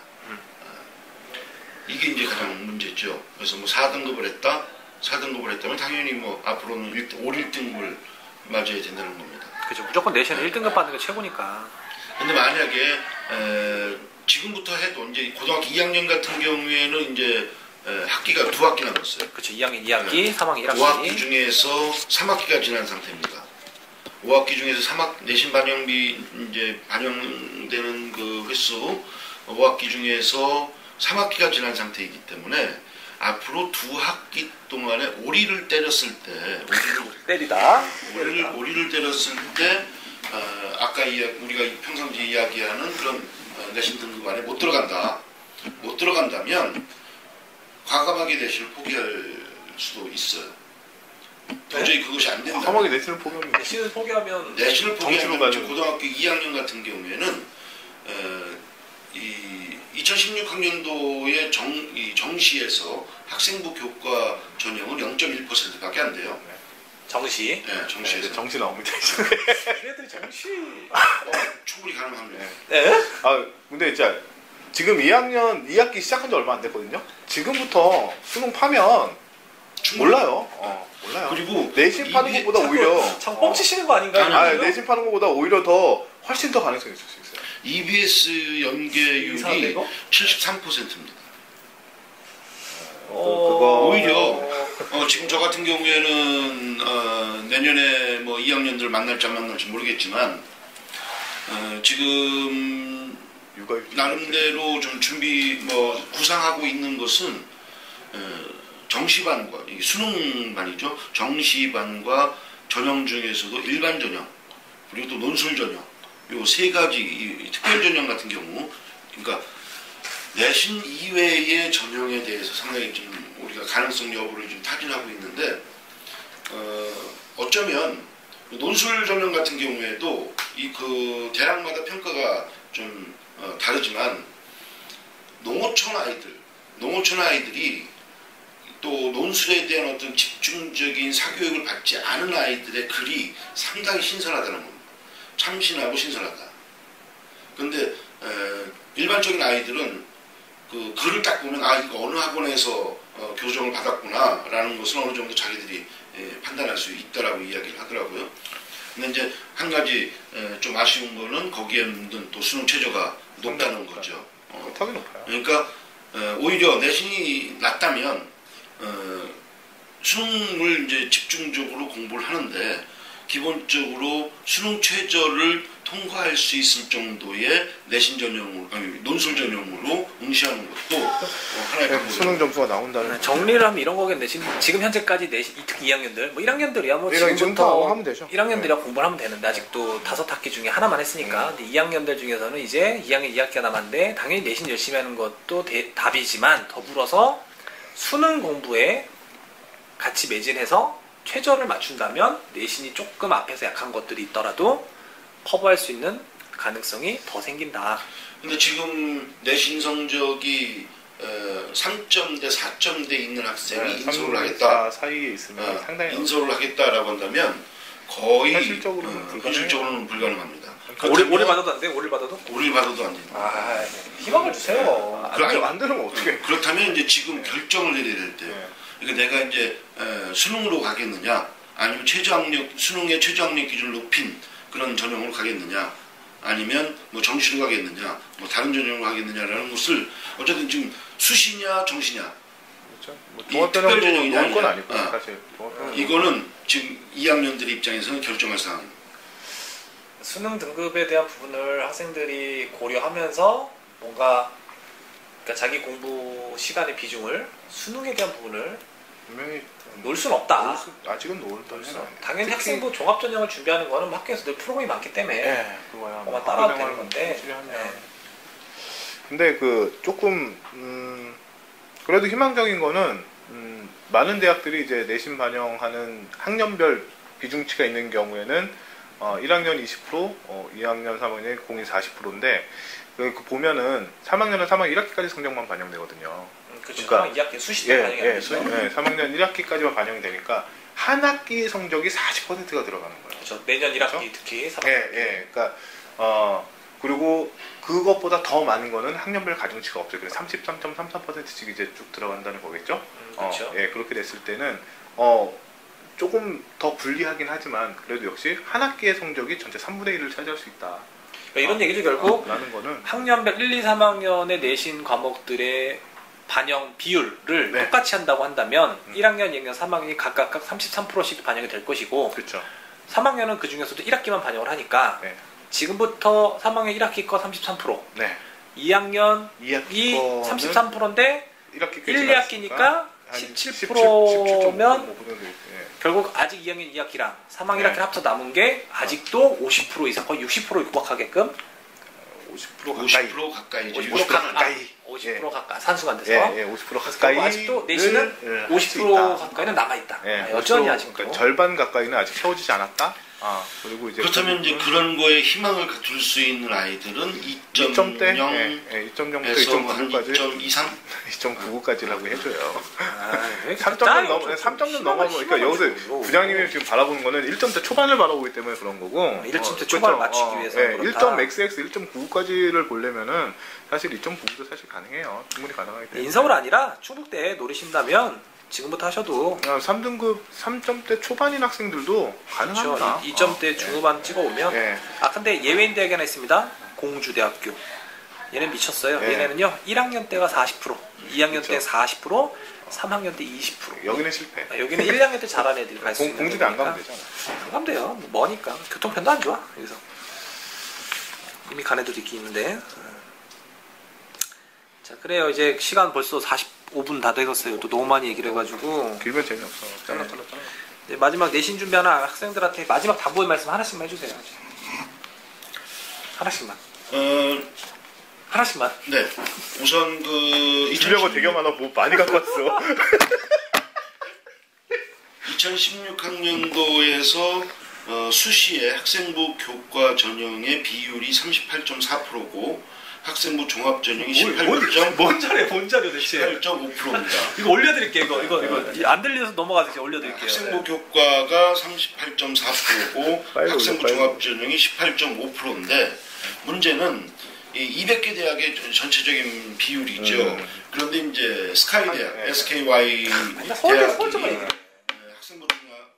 이게 이제 가장 문제죠. 그래서 뭐 4등급을 했다면 당연히 뭐 앞으로는 5, 1등급을 맞아야 된다는 겁니다. 그죠. 무조건 내신은 1등급 받는 게 최고니까. 근데 만약에 지금부터 해도 이제 고등학교 2학년 같은 경우에는 이제 학기가 2학기 남았어요. 그렇죠. 2학년 2학기, 3학년 1학기. 5학기 중에서 3학기가 지난 상태입니다. 5학기 중에서 내신 반영비 이제 반영되는 그 횟수 5학기 중에서 3학기가 지난 상태이기 때문에 앞으로 2학기 동안에 오리를 때렸을 때 오리를 때렸을 때 아까 우리가 평상시 이야기하는 그런 내신 등급 안에 못 들어간다면 과감하게 내신을 포기할 수도 있어요. 도저히 그것이 안 된다. 과감하게 내신을 포기하면 내신을 포기하면 내신을 정시로 포기하면 가는- 지금 고등학교 2학년 같은 경우에는 이 2016학년도에 정시에서 학생부 교과 전형은 0.1%밖에 안 돼요. 정시. 네, 정시에서 정시 나옵니다. 얘네들이 정시. 충분히 가능합니다. 네? 아 근데 진짜 지금 2학기 시작한 지 얼마 안 됐거든요. 지금부터 수능 파면 충분히. 몰라요. 몰라요. 그리고 내신 파는 이게 것보다 오히려 참 뻥치시는 거 아닌가요? 아니, 내신 파는 것보다 오히려 더 훨씬 더 가능성이 있을 수 있어요. EBS 연계율이 이상한데요? 73%입니다. 그거 오히려 지금 저 같은 경우에는 내년에 뭐 2학년들 만날지 안 만날지 모르겠지만 지금 육아휴직 나름대로 좀 준비 구상하고 있는 것은 정시반과 이게 수능반이죠. 정시반과 전형 중에서도 일반 전형 그리고 또 논술 전형 요 세 가지 이 특별 전형 같은 경우 그러니까 내신 이외의 전형에 대해서 상당히 좀 우리가 가능성 여부를 좀 타진하고 있는데 어쩌면 논술 전형 같은 경우에도 이 그 대학마다 평가가 좀 다르지만 농어촌 아이들이 또 논술에 대한 어떤 집중적인 사교육을 받지 않은 아이들의 글이 상당히 신선하다는 겁니다. 참신하고 신선하다. 근데 일반적인 아이들은 그 글을 딱 보면 이거 어느 학원에서 교정을 받았구나라는 것을 어느 정도 자기들이 판단할 수 있다라고 이야기를 하더라고요. 근데 이제 한 가지 좀 아쉬운 거는 거기에 묻은 또 수능 최저가 높다는 거죠. 되게 높아요. 그러니까 오히려 내신이 낮다면 수능을 이제 집중적으로 공부를 하는데 기본적으로 수능 최저를 통과할 수 있을 정도의 내신 전형으로 논술 전형으로 응시하는 것도 하나의 방법입니다. 수능 점수가 나온다는 정리를 하면 이런 거겠네. 지금 현재까지 특히 2학년들, 뭐 1학년들이야 뭐 지금부터 하면 되죠. 1학년들이야 공부를 하면 되는데 아직도 5학기 중에 하나만 했으니까. 근데 2학년들 중에서는 이제 2학년 2학기가 남았는데 당연히 내신 열심히 하는 것도 답이지만 더불어서 수능 공부에 같이 매진해서 최저를 맞춘다면 내신이 조금 앞에서 약한 것들이 있더라도 커버할 수 있는 가능성이 더 생긴다. 근데 지금 내신 성적이 3점대, 4점대 있는 학생이 인솔을 하겠다. 사이에 있으면 상당히 인솔을 하겠다라고 한다면 거의 현실적으로는 불가능합니다. 올해 받아도 안 돼? 올해 받아도? 올해 받아도 안 됩니다. 희망을 주세요. 안 되면 어떻게? 그렇다면 이제 지금 결정을 내려야 될 때요. 그러니까 내가 이제 수능으로 가겠느냐, 아니면 수능의 최저학력 기준을 높인 그런 전형으로 가겠느냐, 아니면 뭐 정시로 가겠느냐, 뭐 다른 전형으로 가겠느냐라는 것을 어쨌든 지금 수시냐 정시냐. 그렇죠. 뭐 종합전형도 놓을 건 아니고 사실. 이거는 지금 2학년들 입장에서는 결정할 사항입니다. 수능 등급에 대한 부분을 학생들이 고려하면서 뭔가 그러니까 자기 공부 시간의 비중을 수능에 대한 부분을 분명히 놓을 수는 없다. 아직은 놓을 수 당연히 학생부 종합전형을 준비하는 거는 학교에서 늘 프로그램이 많기 때문에 네, 그거야. 뭐만 따라도 되는 건데. 네. 근데 그 조금 그래도 희망적인 거는 많은 대학들이 이제 내신 반영하는 학년별 비중치가 있는 경우에는 1학년 20%, 2학년 3학년 공이 40%인데 그 보면은 3학년은 3학년 1학기까지 성적만 반영되거든요. 그렇죠. 그러니까 2학기 수시 때 반영이 안 되죠. 3학년 1학기까지만 반영이 되니까 한 학기 성적이 40%가 들어가는 거예요. 그렇죠. 내년 1학기 그렇죠? 특히 3학기. 그러니까 그리고 그것보다 더 많은 거는 학년별 가중치가 없어요. 그래서 33.33%씩 이제 쭉 들어간다는 거겠죠. 그렇죠. 그렇게 됐을 때는 조금 더 불리하긴 하지만 그래도 역시 한 학기의 성적이 전체 3분의 1을 차지할 수 있다. 그러니까 이런 얘기죠. 결국 라는 거는 학년별 1, 2, 3학년의 내신 과목들의 반영 비율을 똑같이 한다고 한다면 1학년, 2학년, 3학년이 각각 33%씩 반영이 될 것이고 그렇죠. 3학년은 그 중에서도 1학기만 반영을 하니까 지금부터 3학년 1학기 거 33%, 2학년 2학기 33%인데 1, 2학기니까 17%면 결국 아직 2학년 2학기랑 3학년 1학기 합쳐 남은 게 아직도 50% 이상 거의 60% 육박하게끔 50% 가까이. 50% 가까이. 50% 가까이. 50% 가까이. 산수가 돼서. 예, 50% 가까이. 아직도 내신은 50% 가까이는 남아있다. 예, 여전히 아직도. 그러니까 절반 가까이는 아직 채워지지 않았다. 그리고 이제 그렇다면 이제 그런 거에 희망을 둘 수 있는 아이들은 2.0 2.0대 2.9까지 2.23 2.99까지라고 해줘요. 3점 3점 넘어면 그러니까 여기서 부장님이 지금 바라보는 거는 1점대 초반을 바라보기 때문에 그런 거고 1점대 초반을 맞추기 위해서 1.xx 1.99까지를 보려면은 사실 2.99도 사실 가능해요. 충분히 가능하기 때문에 인서울 아니라 충북대 노리신다면 지금부터 하셔도 3등급 3점대 초반인 학생들도 가능합니다. 2점대 중후반 찍어오면 예. 근데 예외인 대학이 하나 있습니다. 공주대학교. 얘는 미쳤어요. 예. 얘네는요 1학년 때가 40%, 2학년 때 그쵸. 40%, 3학년 때 20%. 여기는 실패. 여기는 1학년 때 잘하는 애들이 갈 수 있는 공주대 안 가면 거니까. 되잖아. 안 가면 돼요. 뭐 머니까. 교통편도 안 좋아. 여기서 이미 간 애들도 있긴 있는데. 자, 그래요. 이제 시간 벌써 45분 다 되었어요. 또 너무 많이 얘기를 해가지고. 길면 재미없어. 잘라. 이제 마지막 내신 준비하는 학생들한테 마지막 당부의 말씀 하나씩만 해주세요. 하나씩만. 하나씩만. 네. 우선 주려고 되게 많아. 뭐 많이 갖고 왔어. 2016학년도에서 수시의 학생부 교과 전형의 비율이 38.4%고 학생부 종합 전형이 18.5%입니다. 뭔 자료 대체. 이거 올려드릴게요. 이거 안 들려서 넘어가서 올려드릴게요. 학생부 교과가 38.4%고 학생부 종합 전형이 18.5%인데 문제는 이 200개 대학의 전체적인 비율이죠. 그런데 이제 스카이 대학, SKY 대학이 학생부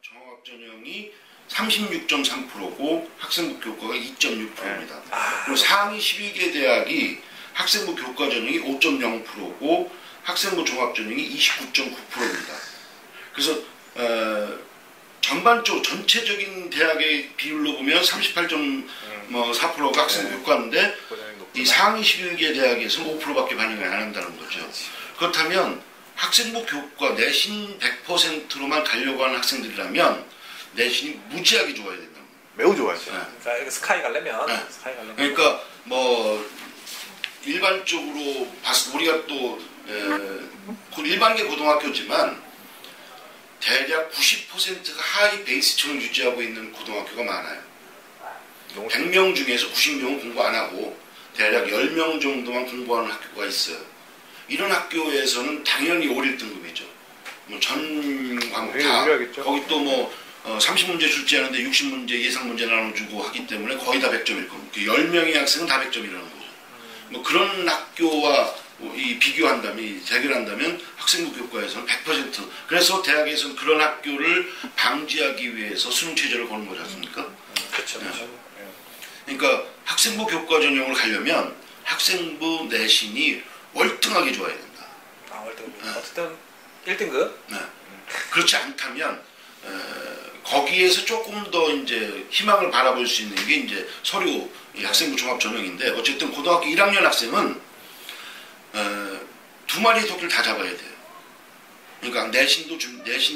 종합 전형이 36.3%고 학생부 교과가 2.6%입니다. 그리고 상위 12개 대학이 학생부 교과 전형이 5.0%고 학생부 종합 전형이 29.9%입니다. 그래서 전반적으로 전체적인 대학의 비율로 보면 38.4%가 학생부 교과인데 이 상위 11개 대학에서는 5%밖에 반영을 안 한다는 거죠. 그렇다면 학생부 교과 내신 100%로만 가려고 하는 학생들이라면 내신이 무지하게 좋아야 된다. 매우 좋아야죠. 그러니까 스카이 가려면. 그러니까 뭐 일반적으로 우리가 또 일반계 고등학교지만 대략 90%가 하이 베이스층을 유지하고 있는 고등학교가 많아요. 100명 중에서 90명은 공부 안 하고 대략 10명 정도만 공부하는 학교가 있어요. 이런 학교에서는 당연히 5, 1등급이죠. 뭐 전 과목 다 거기 또 뭐 30문제 출제하는데 60문제 예상 문제 나눠주고 하기 때문에 거의 다 100점일 겁니다. 10명의 학생은 다 100점이라는 거죠. 뭐 그런 학교와 비교한다면, 대결한다면 학생부 교과에서는 100%. 그래서 대학에서는 그런 학교를 방지하기 위해서 수능 체제를 거는 거지 않습니까? 그렇죠. 그러니까 학생부 교과 전형을 가려면 학생부 내신이 월등하게 좋아야 된다. 월등급. 어쨌든 1등급. 네. 그렇지 않다면 거기에서 조금 더 이제 희망을 바라볼 수 있는 게 이제 서류 학생부 종합 전형인데 어쨌든 고등학교 1학년 학생은 두 마리의 토끼를 다 잡아야 돼요. 그러니까 내신도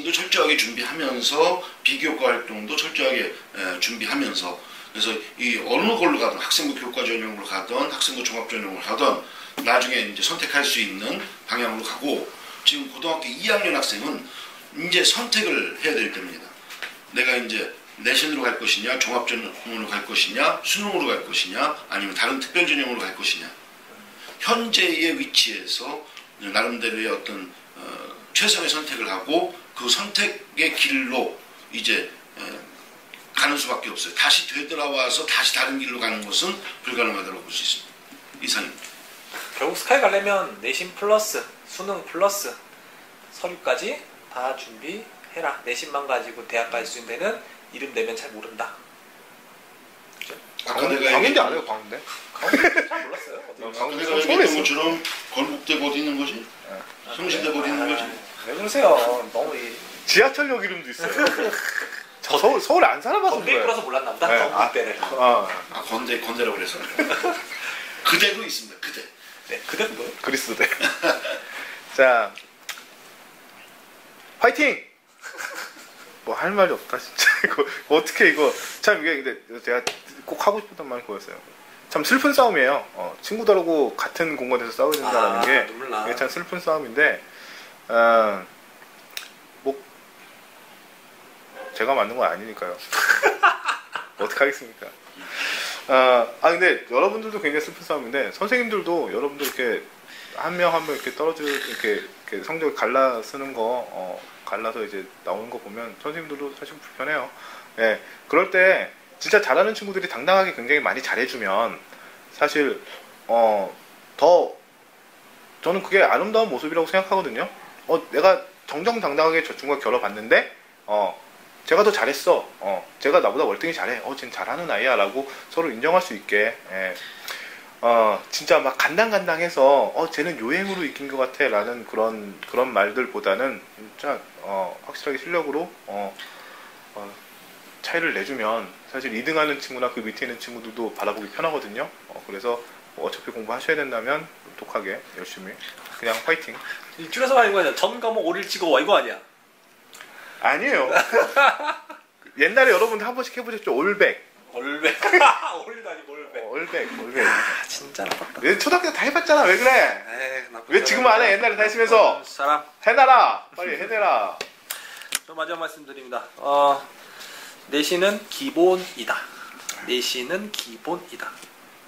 철저하게 준비하면서 비교과 활동도 철저하게 준비하면서 그래서 이 어느 걸로 가든 학생부 교과 전형으로 가든 학생부 종합 전형으로 가든 나중에 이제 선택할 수 있는 방향으로 가고 지금 고등학교 2학년 학생은 이제 선택을 해야 될 때입니다. 내가 이제 내신으로 갈 것이냐, 종합 전형으로 갈 것이냐, 수능으로 갈 것이냐, 아니면 다른 특별 전형으로 갈 것이냐. 현재의 위치에서 나름대로의 어떤 최선의 선택을 하고 그 선택의 길로 이제 가는 수밖에 없어요. 다시 되돌아와서 다시 다른 길로 가는 것은 불가능하다고 볼 수 있습니다. 이상입니다. 결국 스카이 가려면 내신 플러스 수능 플러스 서류까지 다 준비해라. 내신만 가지고 대학 갈 수 있는 데는 이름 내면 잘 모른다. 그죠? 광인대 안 해요, 광인대? 잘 몰랐어요. 아까 내가 얘기했던 것처럼 건국대 어디 있는 거지? 성시대 어디 있는 거지? 왜 그러세요? 너무 지하철역 이름도 있어요. 저 서울에 안 살아봐서 건대 그래요. 끌어서 몰랐나 보다. 네. 건국대를. 건대라고 그래서. 그대도 있습니다. 그대. 네, 그대 뭐예요? 그리스도대. 자, 화이팅! 뭐 할 말이 없다 진짜. 이거 어떻게 이거 참 이게 근데 제가 꼭 하고 싶었던 말이 그거였어요. 참 슬픈 싸움이에요. 친구들하고 같은 공간에서 싸워야 된다는 게 눈물 나. 이게 참 슬픈 싸움인데 뭐 제가 만든 건 아니니까요. 어떡하겠습니까? 근데 여러분들도 굉장히 슬픈 싸움인데 선생님들도 여러분들 이렇게 한 명 한 명 이렇게 떨어져 이렇게 성적을 갈라 쓰는 거 갈라서 이제 나오는 거 보면 선생님들도 사실 불편해요. 예, 그럴 때 진짜 잘하는 친구들이 당당하게 굉장히 많이 잘해주면 사실 더 저는 그게 아름다운 모습이라고 생각하거든요. 내가 정정당당하게 저 친구가 겨뤄봤는데 제가 더 잘했어. 제가 나보다 월등히 잘해. 쟤는 잘하는 아이야 라고 서로 인정할 수 있게 진짜 막 간당간당해서 쟤는 요행으로 이긴 것 같아 라는 그런 말들보다는 진짜 확실하게 실력으로 차이를 내주면 사실 2등하는 친구나 그 밑에 있는 친구들도 바라보기 편하거든요. 그래서 어차피 공부하셔야 된다면 독하게 열심히 그냥 화이팅. 줄여서 말하는 거 아니야. 전 과목 5일 찍어와 이거 아니야. 아니에요. 옛날에 여러분들 한 번씩 해보셨죠? 올백. 올백. 올도 아니고 올백. 올백. 진짜 나빴다. 얘 초등학교 다 해봤잖아. 왜 그래? 에이, 나쁜 왜 지금 안 해? 옛날에 다 했으면서. 사람. 해놔라. 빨리 해내라. 또 마지막 말씀드립니다. 내신은 기본이다. 내신은 기본이다.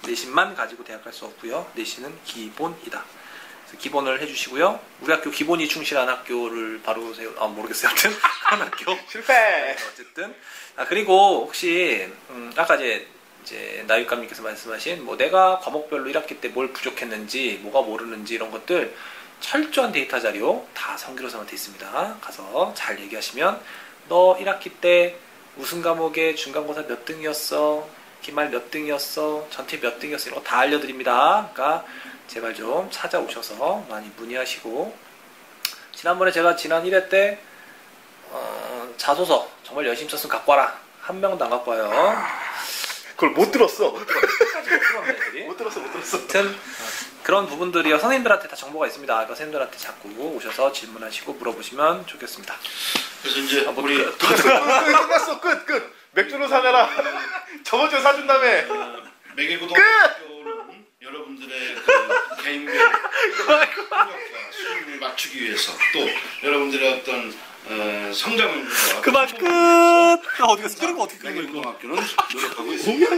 내신만 가지고 대학 갈 수 없고요. 내신은 기본이다. 그래서 기본을 해주시고요. 우리 학교 기본이 충실한 학교를 바로 모르겠어요. 하여튼 그런 학교. 실패. 어쨌든 그리고 혹시 아까 이제 나육감님께서 말씀하신 뭐 내가 과목별로 1학기 때 뭘 부족했는지 뭐가 모르는지 이런 것들 철저한 데이터 자료 다 성기로서만 돼 있습니다. 가서 잘 얘기하시면 너 1학기 때 무슨 과목에 중간고사 몇 등이었어, 기말 몇 등이었어, 전체 몇 등이었어 이런 거 다 알려드립니다. 그러니까 제발 좀 찾아오셔서 많이 문의하시고 지난번에 제가 지난 1회 때 자소서 정말 열심히 썼으면 갖고 와라. 한 명도 안 갖고 와요. 그걸 못 들었어. 못 들었어. 아무튼 그런 부분들이요. 선생님들한테 다 정보가 있습니다. 그러니까 선생님들한테 자꾸 오셔서 질문하시고 물어보시면 좋겠습니다. 그래서 이제 우리 끝났어. 끝. 맥주로 사내라. 저번 주에 사준다며. 매개고등학교는 여러분들의 그 개인별 능력과 수준을 맞추기 위해서 또 여러분들의 어떤 성장을 그만 끝. 어디 갔어? 그런 거 어떻게 매개고등학교는 노력하고 있습니다.